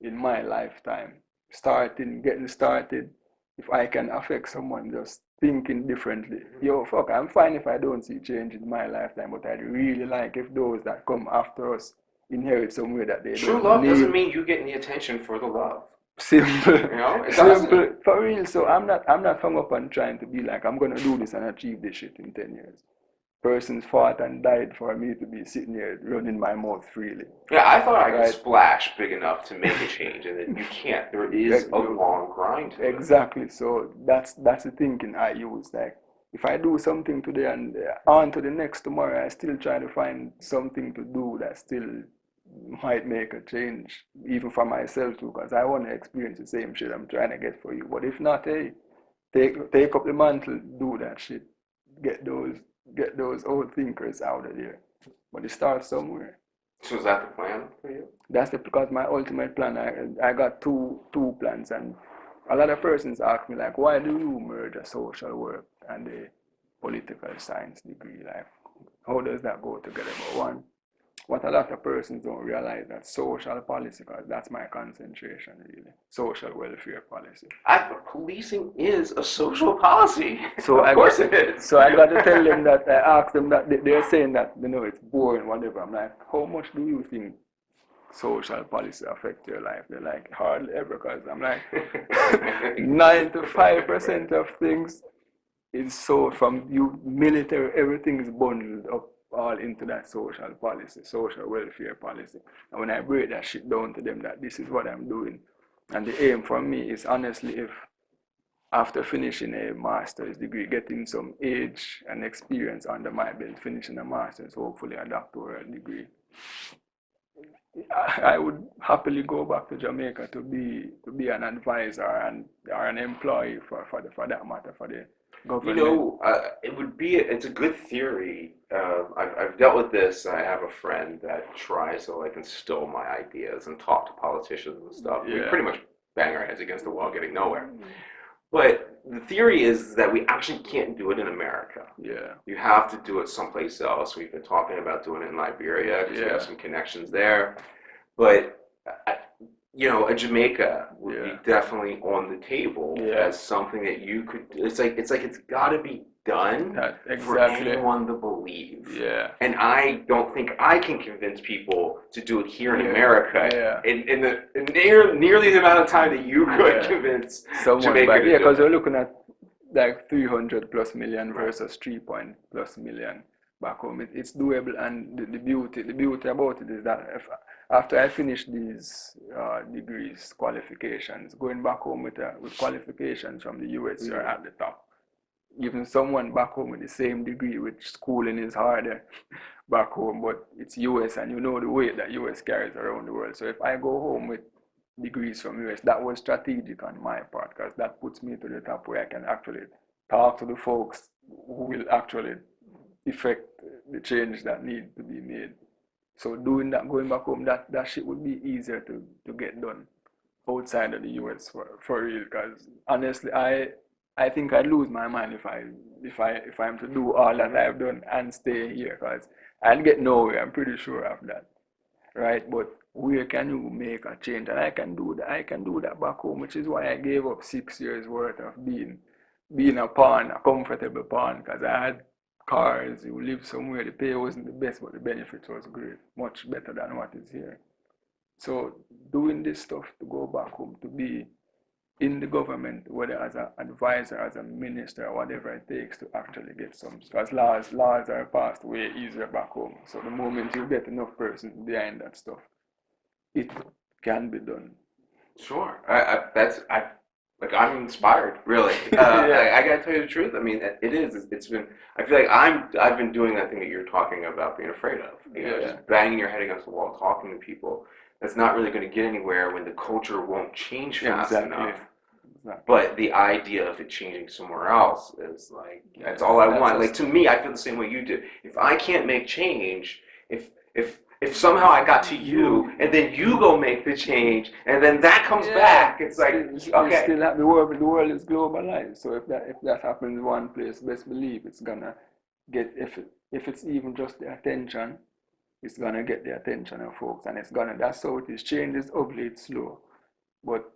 in my lifetime, getting started, if I can affect someone just thinking differently, yo, fuck, I'm fine if I don't see change in my lifetime, but I'd really like if those that come after us inherit somewhere that they True don't love need. doesn't mean you getting the attention for the love. Simple. You know, it Simple. doesn't. For real. So I'm not hung up on trying to be like, I'm gonna do this and achieve this shit in 10 years. Persons fought and died for me to be sitting here running my mouth freely. Yeah, I thought I could Right? splash big enough to make a change, and then you can't. There is a long grind to it. Exactly. So that's the thinking I use. Like, if I do something today and on to the next tomorrow, I still try to find something to do that still might make a change, even for myself too, because I want to experience the same shit I'm trying to get for you. But if not, hey, take up the mantle, do that shit, get those old thinkers out of there. But it starts somewhere. So is that the plan for you? That's because my ultimate plan. I got two plans, and a lot of persons ask me like, why do you merge a social work and a political science degree? Like, how does that go together? But one, what a lot of persons don't realize that social policy, because that's my concentration really, social welfare policy. Policing is a social policy. So of course it is. So I got to tell them that, I ask them that, they're saying that, it's boring, whatever. I'm like, how much do you think social policy affect your life? They're like, hardly ever, because I'm like, 95% of things is so from you military, everything is bundled up all into that social policy, social welfare policy. And when I break that shit down to them that this is what I'm doing, and the aim for me is honestly, if after finishing a master's degree, getting some age and experience under my belt, finishing a master's, hopefully a doctoral degree, I would happily go back to Jamaica to be an advisor or an employee for that matter, for the government. You know, it's a good theory. I've dealt with this. I have a friend that tries to like instill my ideas and talk to politicians and stuff. Yeah. We pretty much bang our heads against the wall, getting nowhere. But the theory is that we actually can't do it in America. Yeah. You have to do it someplace else. We've been talking about doing it in Liberia because we have some connections there. But a Jamaica would be definitely on the table as something that you could. It's got to be done for anyone to believe. Yeah. And I don't think I can convince people to do it here in America in nearly the amount of time that you could convince Jamaica to do it. Because we're looking at like 300 plus million versus 3 point plus million back home. It's doable, and the beauty about it is that after I finish these degrees, qualifications, going back home with qualifications from the US, you're at the top. Even someone back home with the same degree, which schooling is harder back home, but it's US, and you know the weight that US carries around the world. So if I go home with degrees from US, that was strategic on my part, because that puts me to the top where I can actually talk to the folks who will actually effect the change that need to be made. So doing that, going back home, that shit would be easier to get done outside of the US for real. Because honestly, I think I'd lose my mind if I'm to do all that I've done and stay here, because I'll get nowhere. I'm pretty sure of that, right? But where can you make a change? And I can do that. I can do that back home, which is why I gave up 6 years worth of being a pawn, a comfortable pawn, because I had cars, you live somewhere, the pay wasn't the best, but the benefits was great, much better than what is here. So doing this stuff to go back home, to be in the government, whether as an advisor, as a minister, whatever it takes to actually get some, because laws are passed way easier back home. So the moment you get enough persons behind that stuff, it can be done. Sure, I'm inspired, really. I gotta tell you the truth. I mean, it is. It's been. I feel like I've been doing that thing that you're talking about, being afraid of. Just banging your head against the wall, talking to people. That's not really going to get anywhere when the culture won't change fast enough But the idea of it changing somewhere else is like, that's all I want. Like, to me, I feel the same way you do. If I can't make change, if somehow I got to you, and then you go make the change, and then that comes back, it's like, okay. Still the world is globalized. So if that happens in one place, best believe it's gonna get, if it's even just the attention, it's gonna get the attention of folks, and that's how it is. Change is ugly, it's slow, but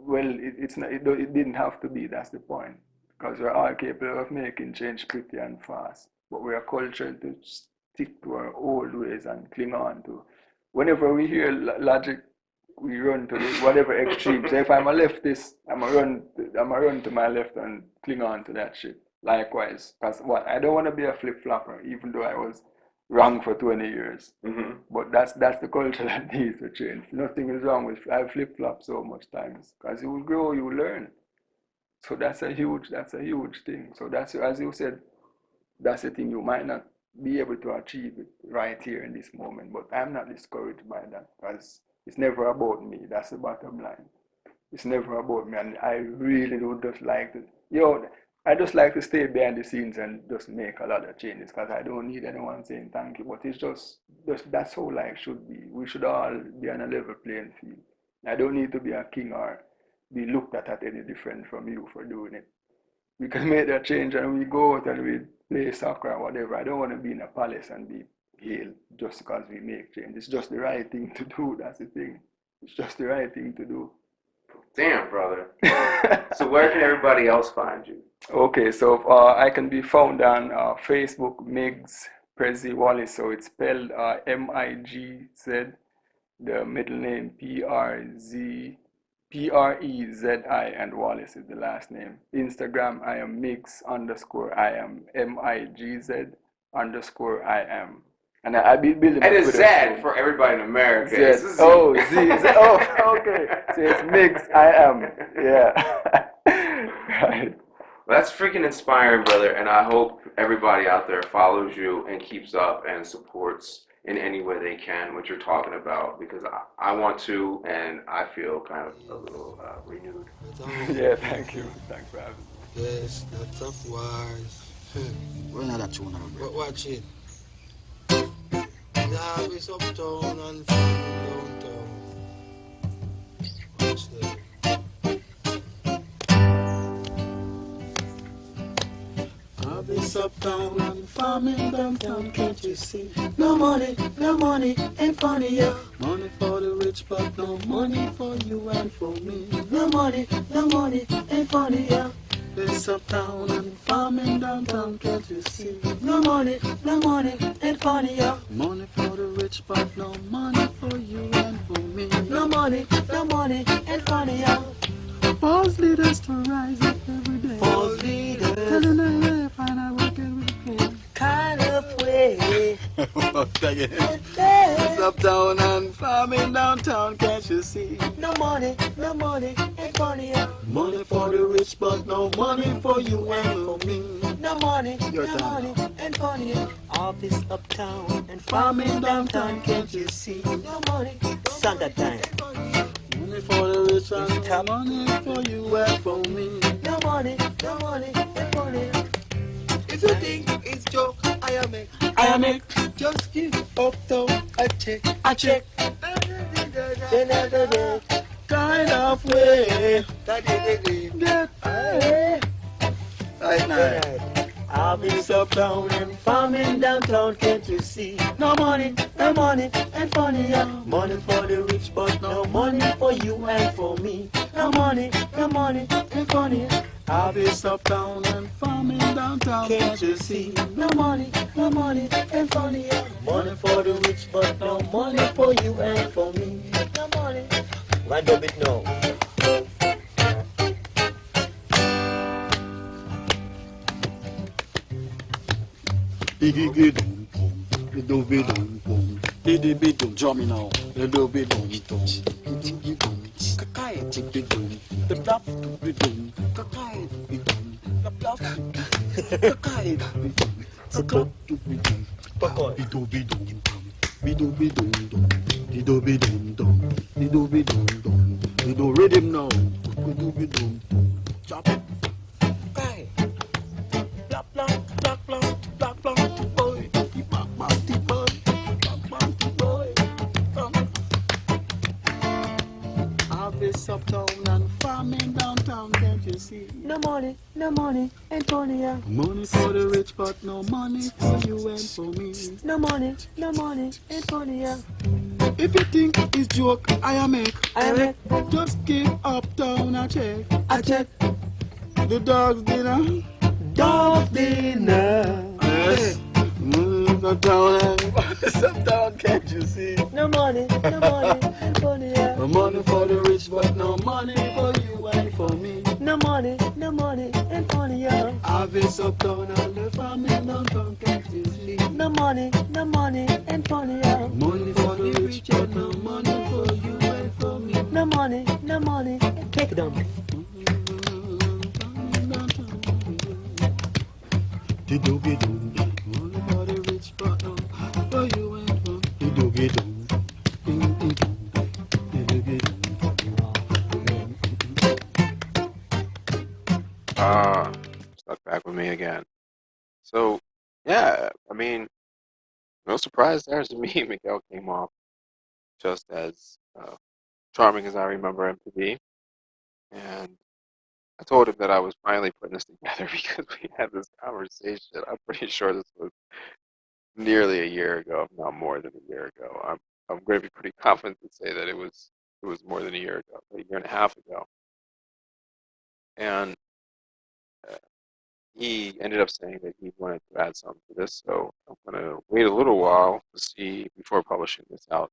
well, it's not. It didn't have to be. That's the point, because we're all capable of making change pretty and fast, but we are cultured to stick to our old ways and cling on to. Whenever we hear logic, we run to whatever extreme. So if I'm a leftist, I'm a run to my left and cling on to that shit. Likewise, because I don't want to be a flip flopper, even though I was wrong for 20 years. But that's the culture that needs to change. Nothing is wrong with I flip flop so much times, because you will grow, you will learn. So that's a huge thing. So that's, as you said, that's the thing. You might not be able to achieve it right here in this moment, but I'm not discouraged by that, because it's never about me. That's the bottom line. It's never about me, and I really would just like to, I just like to stay behind the scenes and just make a lot of changes, because I don't need anyone saying thank you. But it's just that's how life should be. We should all be on a level playing field. I don't need to be a king or be looked at any different from you for doing it. We can make that change and we go out and we play soccer or whatever. I don't want to be in a palace and be hailed just because we make change. It's just the right thing to do. That's the thing. It's just the right thing to do. Damn, brother. So where can everybody else find you? Okay, so I can be found on Facebook, Migs Prezi Wallace. So it's spelled M-I-G-Z, the middle name P-R-E-Z-I, and Wallace is the last name. Instagram, I am Migs_I am, M-I-G-Z_I am. And I be building and it's Z for everybody in America. Z. Oh, Z. Oh, okay. So it's Migs, I am. Yeah. Right. Well, that's freaking inspiring, brother. And I hope everybody out there follows you and keeps up and supports in any way they can what you're talking about, because I want to, and I feel kind of a little renewed. Yeah, thank you. Thanks for having me. Yes, the tough wise. We're not that tune now, bro. Watch it. The harvest uptown and farming downtown. Watch that. Harvest uptown and farming downtown, can't you see? No money ain't funny, yeah. Money for the rich, but no money for you and for me. No money ain't funny, yeah. Harvest uptown and farming downtown, can't you see? No money ain't funny, yeah. Money for the rich, but no money for you and for me. No money ain't funny, yeah. False leaders to rise up every day. False leaders telling them they find out what can we play. Kind of way. Uptown and farming downtown, can't you see? No money ain't funny, yeah. Money for the rich, but no money for you and for me. No money ain't funny, yeah. Office uptown and farming downtown, can't you see? No money Sunday time. Money for the rich and no money for you and for me. No money ain't funny. If you think it's joke, I am it. Just give uptown a check. Kind of way. Get paid. Right. Office uptown and farming downtown, can't you see? No money ain't funny, yeah. Money for the rich, but no money for you and for me. No money ain't funny. Office uptown and farming downtown, can't you see? No money ain't funny, yeah. Money for the rich, but no money for you and for me. No money. Why do it now? Drum me now. Rhythm now. doogie doom. Chop. Hey. Block, block, block, block, block, block, boy. Bop, bop, the boy. Bop, bop, the boy. Come. Harvest uptown and farming downtown, can't you see? No money, Antonia. Money for the rich, but no money for you and for me. No money, Antonia. If you think it's joke, I make. Just give uptown a check. A check. The dog's dinner. Dog's dinner. Yes. Move uptown and uptown, can't you see? No money, Antonia. No money for the rich, but no money for you and for me. No money, Antonia. Harvest uptown and the farming downtown, can't you see? No money, Antonia. Money for the rich, but no money for you and for me. No money, take it on. The doogie doo, money for the rich, but no for you and for me. The doogie doo, the doogie Stuck back with me again. So, yeah, I mean, no surprise there to me. Miguel came off just as charming as I remember him to be. And I told him that I was finally putting this together because we had this conversation. I'm pretty sure this was nearly a year ago, if not more than a year ago. I'm going to be pretty confident to say that it was more than a year ago, a year and a half ago. And he ended up saying that he wanted to add something to this, so I'm going to wait a little while to see before publishing this out,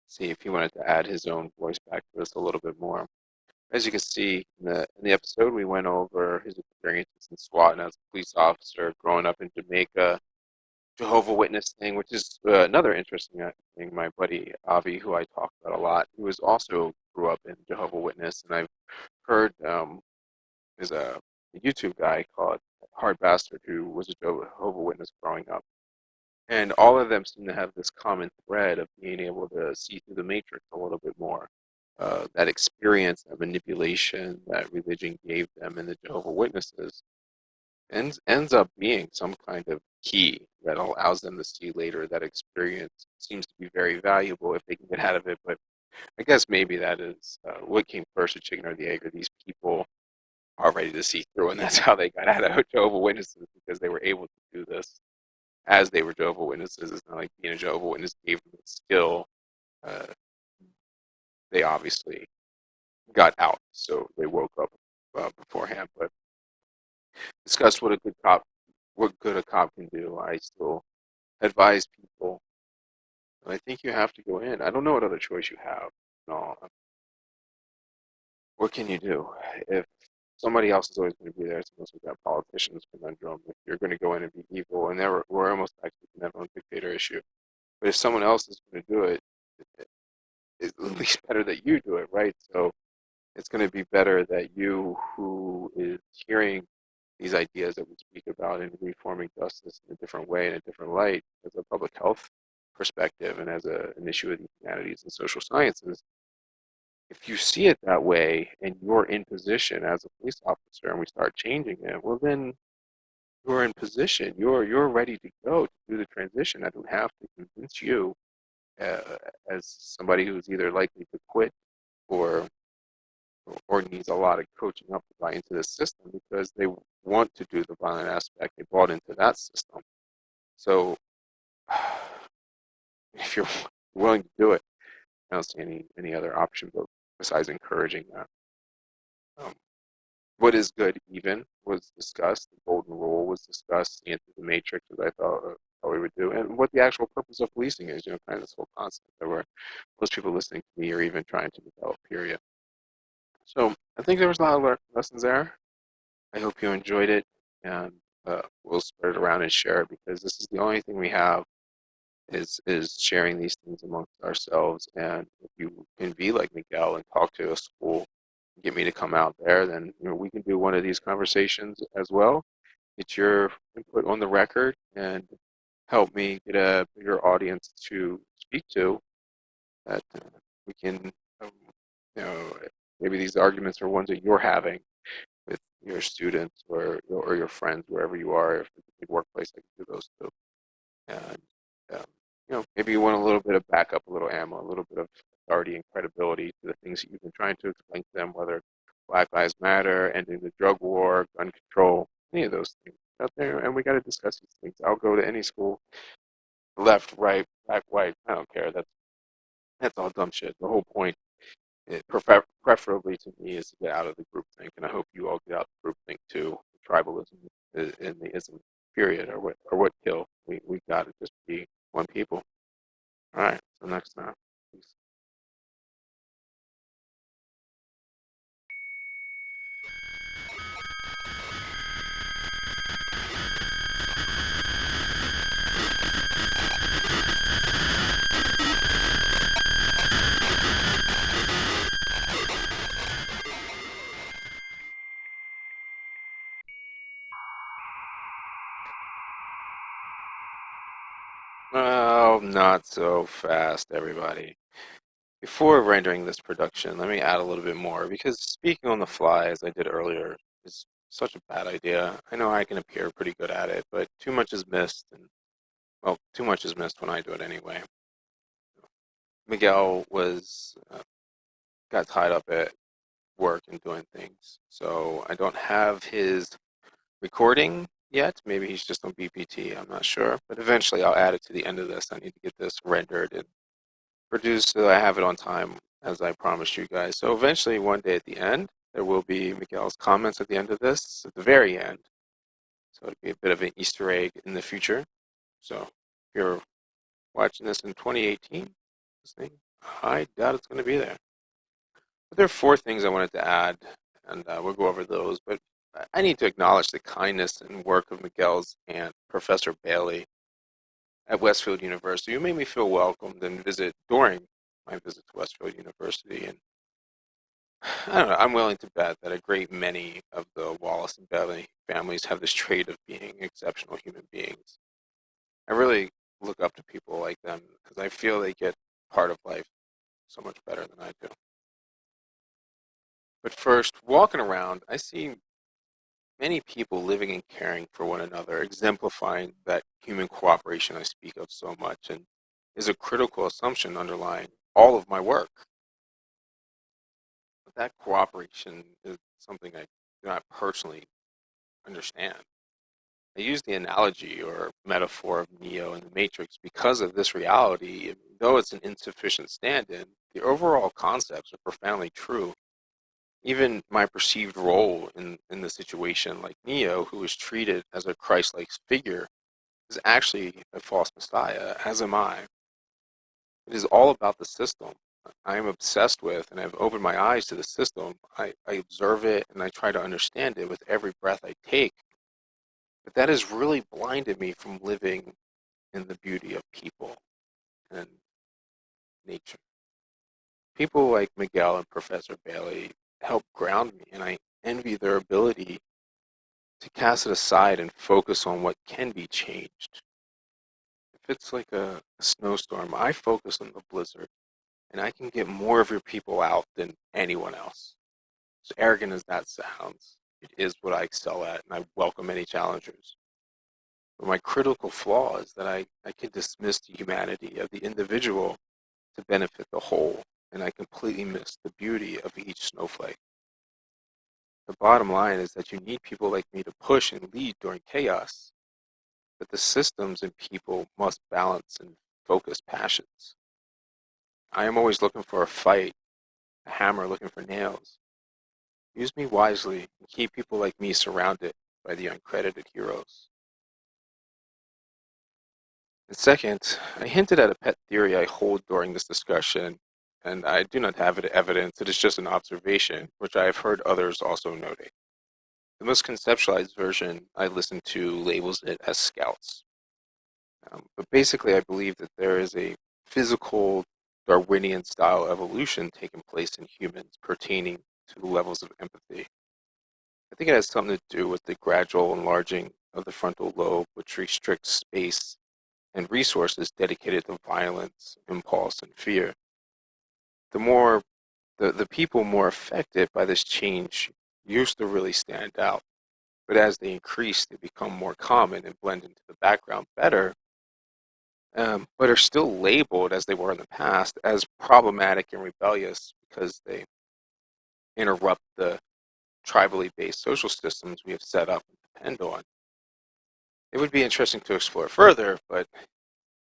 see if he wanted to add his own voice back to this a little bit more. As you can see in the episode, we went over his experiences in SWAT and as a police officer, growing up in Jamaica, Jehovah Witness thing, which is another interesting thing. My buddy Avi, who I talk about a lot, who was also grew up in Jehovah Witness, and I've heard there's a YouTube guy called Hard Bastard who was a Jehovah Witness growing up, and all of them seem to have this common thread of being able to see through the matrix a little bit more. That experience, that manipulation that religion gave them in the Jehovah Witnesses ends up being some kind of key that allows them to see later. That experience seems to be very valuable if they can get out of it. But I guess maybe that is what came first, the chicken or the egg, or these people are ready to see through, and that's how they got out of Jehovah Witnesses, because they were able to do this as they were Jehovah Witnesses. It's not like being a Jehovah Witness gave them the skill. They obviously got out, so they woke up beforehand. But discuss what good a cop can do. I still advise people, and I think you have to go in. I don't know what other choice you have. No, what can you do if somebody else is always going to be there? It's almost like that politician's conundrum. If you're going to go in and be evil, and we're almost back to the Netherlands dictator issue. But if someone else is going to do it, it's at least better that you do it, right? So it's going to be better that you, who is hearing these ideas that we speak about in reforming justice in a different way, in a different light, as a public health perspective and as an issue of the humanities and social sciences, if you see it that way and you're in position as a police officer and we start changing it, well then you're in position. You're ready to go to do the transition. I don't have to convince you uh, as somebody who's either likely to quit or needs a lot of coaching up to buy into the system, because they want to do the violent aspect. They bought into that system. So if you're willing to do it, I don't see any other option besides encouraging that. What is good even was discussed. The golden rule was discussed. The into the matrix, as I thought we would do, and what the actual purpose of policing is. Kind of this whole concept that most people listening to me are even trying to develop. Period. So I think there was a lot of lessons there. I hope you enjoyed it, and we'll spread it around and share it, because this is the only thing we have is sharing these things amongst ourselves. And if you can be like Miguel and talk to a school, get me to come out there, then we can do one of these conversations as well. Get your input on the record and help me get a bigger audience to speak to, that we can maybe these arguments are ones that you're having with your students or your friends, wherever you are. If it's a big workplace, I can do those too. And maybe you want a little bit of backup, a little ammo, a little bit of authority and credibility to the things that you've been trying to explain to them, whether Black Lives Matter, ending the drug war, gun control, any of those things out there. And we got to discuss these things. I'll go to any school, left, right, black, white. I don't care. That's all dumb shit. The whole point, preferably to me, is to get out of the groupthink, and I hope you all get out of the groupthink too. Tribalism and the ism, period, or what kill. We got to just be one people. All right. So next time. Peace. Oh, not so fast, everybody. Before rendering this production, let me add a little bit more, because speaking on the fly, as I did earlier, is such a bad idea. I know I can appear pretty good at it, but too much is missed, and, well, too much is missed when I do it anyway. Miguel got tied up at work and doing things, so I don't have his recording yet. Maybe he's just on BPT, I'm not sure, but eventually I'll add it to the end of this. I need to get this rendered and produced so I have it on time, as I promised you guys. So eventually, one day at the end, there will be Miguel's comments at the end of this, at the very end. So it'll be a bit of an Easter egg in the future. So if you're watching this in 2018, I doubt it's going to be there. But there are 4 things I wanted to add, and we'll go over those. But I need to acknowledge the kindness and work of Miguel's aunt, Professor Bailey, at Westfield University, who made me feel welcomed and visit during my visit to Westfield University. And I don't know, I'm willing to bet that a great many of the Wallace and Bailey families have this trait of being exceptional human beings. I really look up to people like them because I feel they get part of life so much better than I do. But first, walking around, I see many people living and caring for one another, exemplifying that human cooperation I speak of so much, and is a critical assumption underlying all of my work. But that cooperation is something I do not personally understand. I use the analogy or metaphor of Neo in the Matrix because of this reality. Though it's an insufficient stand-in, the overall concepts are profoundly true. Even my perceived role in the situation, like Neo, who is treated as a Christ-like figure, is actually a false messiah, as am I. It is all about the system. I am obsessed with, and I've opened my eyes to the system. I observe it, and I try to understand it with every breath I take. But that has really blinded me from living in the beauty of people and nature. People like Miguel and Professor Bailey help ground me, and I envy their ability to cast it aside and focus on what can be changed. If it's like a snowstorm, I focus on the blizzard, and I can get more of your people out than anyone else. As arrogant as that sounds, it is what I excel at, and I welcome any challengers. But my critical flaw is that I can dismiss the humanity of the individual to benefit the whole, and I completely miss the beauty of each snowflake. The bottom line is that you need people like me to push and lead during chaos, but the systems and people must balance and focus passions. I am always looking for a fight, a hammer looking for nails. Use me wisely and keep people like me surrounded by the uncredited heroes. And second, I hinted at a pet theory I hold during this discussion, and I do not have evidence. It is just an observation, which I have heard others also noting. The most conceptualized version I listen to labels it as scouts. But basically, I believe that there is a physical Darwinian-style evolution taking place in humans pertaining to the levels of empathy. I think it has something to do with the gradual enlarging of the frontal lobe, which restricts space and resources dedicated to violence, impulse, and fear. The more The people more affected by this change used to really stand out, but as they increase, they become more common and blend into the background better, but are still labeled, as they were in the past, as problematic and rebellious because they interrupt the tribally based social systems we have set up and depend on. It would be interesting to explore further, but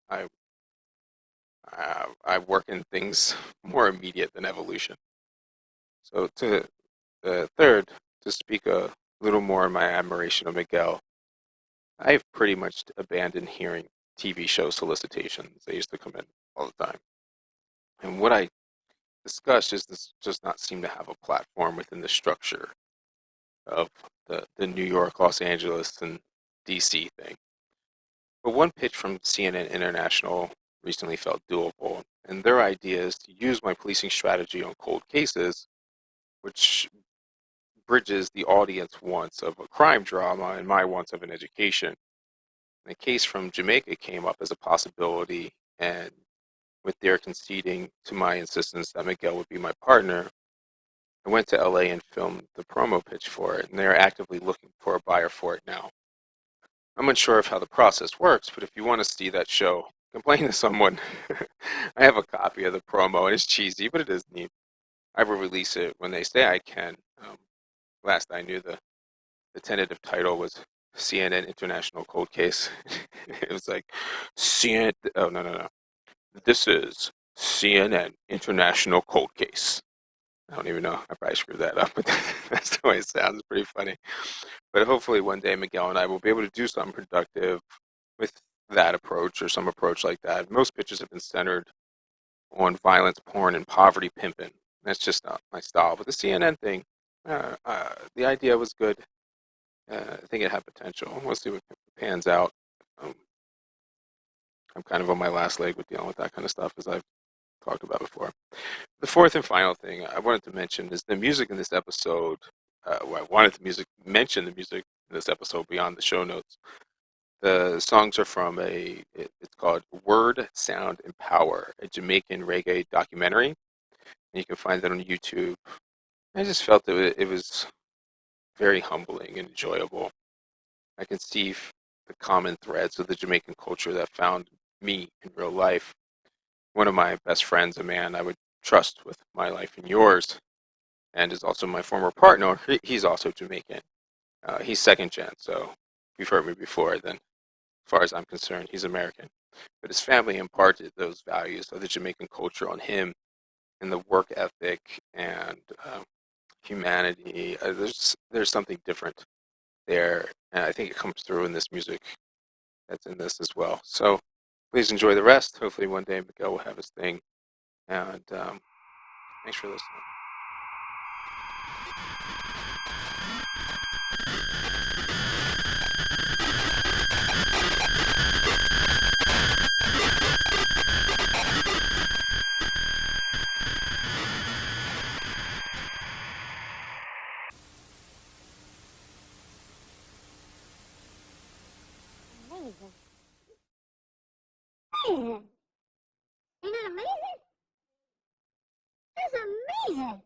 I I work in things more immediate than evolution. So to third, to speak a little more of my admiration of Miguel, I've pretty much abandoned hearing TV show solicitations. They used to come in all the time. And what I discuss is this does not seem to have a platform within the structure of the New York, Los Angeles, and DC thing. But one pitch from CNN International recently felt doable, and their idea is to use my policing strategy on cold cases, which bridges the audience wants of a crime drama and my wants of an education. And a case from Jamaica came up as a possibility, and with their conceding to my insistence that Miguel would be my partner, I went to LA and filmed the promo pitch for it, and they're actively looking for a buyer for it now. I'm unsure of how the process works, but if you want to see that show, complain to someone. I have a copy of the promo, and it's cheesy, but it is neat. I will release it when they say I can. Last I knew, the tentative title was CNN International Cold Case. It was like, CNN, oh, no. This is CNN International Cold Case. I don't even know. I probably screwed that up, but that's the way it sounds. It's pretty funny. But hopefully one day Miguel and I will be able to do something productive with that approach or some approach like that. Most pitches have been centered on violence, porn, and poverty pimping. That's just not my style. But the CNN thing, the idea was good. I think it had potential. We'll see what pans out. I'm kind of on my last leg with dealing with that kind of stuff, as I've talked about before. The fourth and final thing I wanted to mention is the music in this episode. I wanted to mention the music in this episode beyond the show notes. The songs are from it's called Word, Sound, and Power, a Jamaican reggae documentary. And you can find that on YouTube. I just felt that it was very humbling and enjoyable. I can see the common threads of the Jamaican culture that found me in real life. One of my best friends, a man I would trust with my life and yours, and is also my former partner, he's also Jamaican. He's second gen, so if you've heard me before, then as far as I'm concerned, he's American. But his family imparted those values of the Jamaican culture on him, and the work ethic and humanity. There's something different there, and I think it comes through in this music that's in this as well. So please enjoy the rest. Hopefully one day Miguel will have his thing, and thanks for listening. Amazing. Isn't that amazing? That's amazing.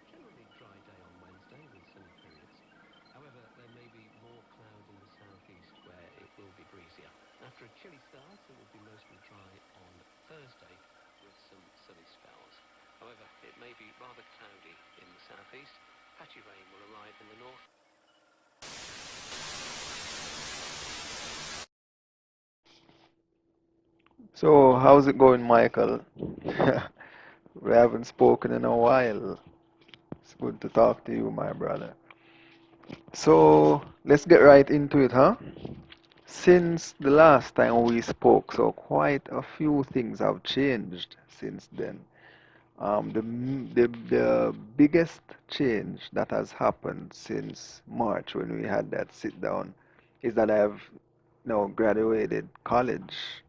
Generally dry day on Wednesday with sunny periods. However, there may be more cloud in the southeast where it will be breezier. After a chilly start, it will be mostly dry on Thursday with some sunny spells. However, it may be rather cloudy in the southeast. Patchy rain will arrive in the north. So, how's it going, Michael? We haven't spoken in a while. It's good to talk to you, my brother. So, let's get right into it, huh? Since the last time we spoke, so quite a few things have changed since then. The biggest change that has happened since March when we had that sit down is that I've now graduated college.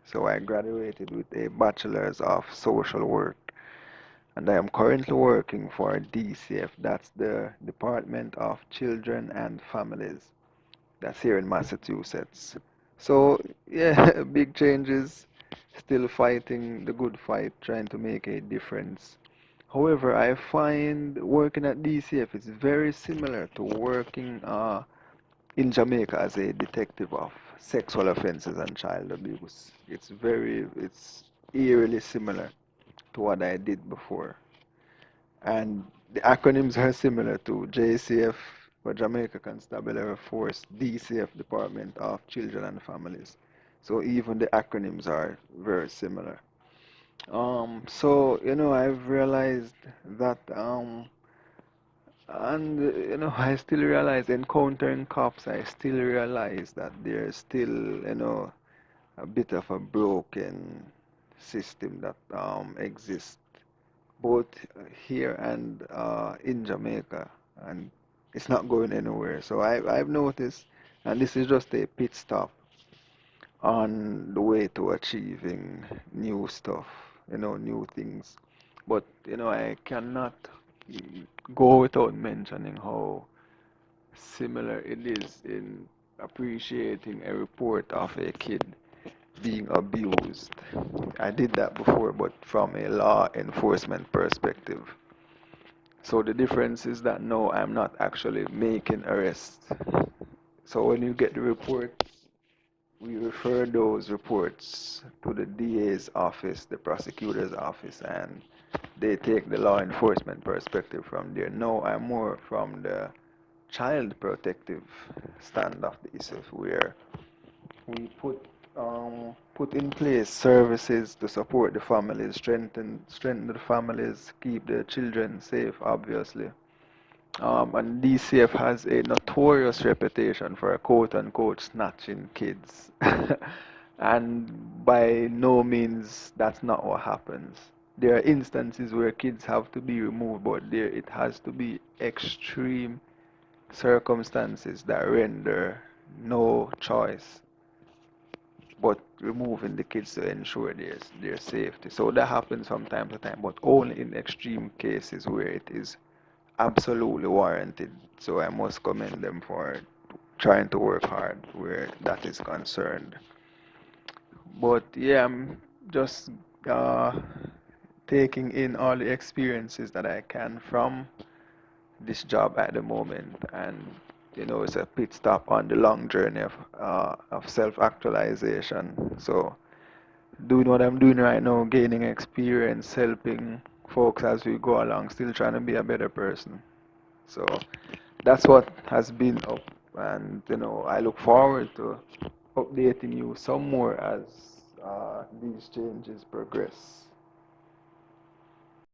So I graduated with a bachelor's of social work, and I am currently working for DCF, that's the Department of Children and Families. That's here in Massachusetts. So, yeah, big changes. Still fighting the good fight, trying to make a difference. However, I find working at DCF is very similar to working in Jamaica as a detective of sexual offenses and child abuse. It's eerily similar to what I did before. And the acronyms are similar to JCF for Jamaica Constabulary Force, DCF Department of Children and Families. So even the acronyms are very similar. So I've realized that and I still realize encountering cops, I still realize that there's still a bit of a broken system that exists both here and in Jamaica, and it's not going anywhere. So I've noticed, and this is just a pit stop on the way to achieving new stuff, new things. But I cannot go without mentioning how similar it is in appreciating a report of a kid being abused. I did that before, but from a law enforcement perspective. So the difference is that no, I'm not actually making arrests. So when you get the reports, we refer those reports to the DA's office, the prosecutor's office, and they take the law enforcement perspective from there. No, I'm more from the child protective stand of the issue, where we put in place services to support the families, strengthen the families, keep the children safe, obviously. And DCF has a notorious reputation for quote unquote snatching kids. And by no means that's not what happens. There are instances where kids have to be removed, but there it has to be extreme circumstances that render no choice but removing the kids to ensure their safety. So that happens from time to time, but only in extreme cases where it is absolutely warranted. So I must commend them for trying to work hard where that is concerned. But yeah, I'm just uh, taking in all the experiences that I can from this job at the moment, and it's a pit stop on the long journey of self-actualization. So doing what I'm doing right now, gaining experience, helping folks as we go along, still trying to be a better person. So that's what has been up, and I look forward to updating you some more as these changes progress.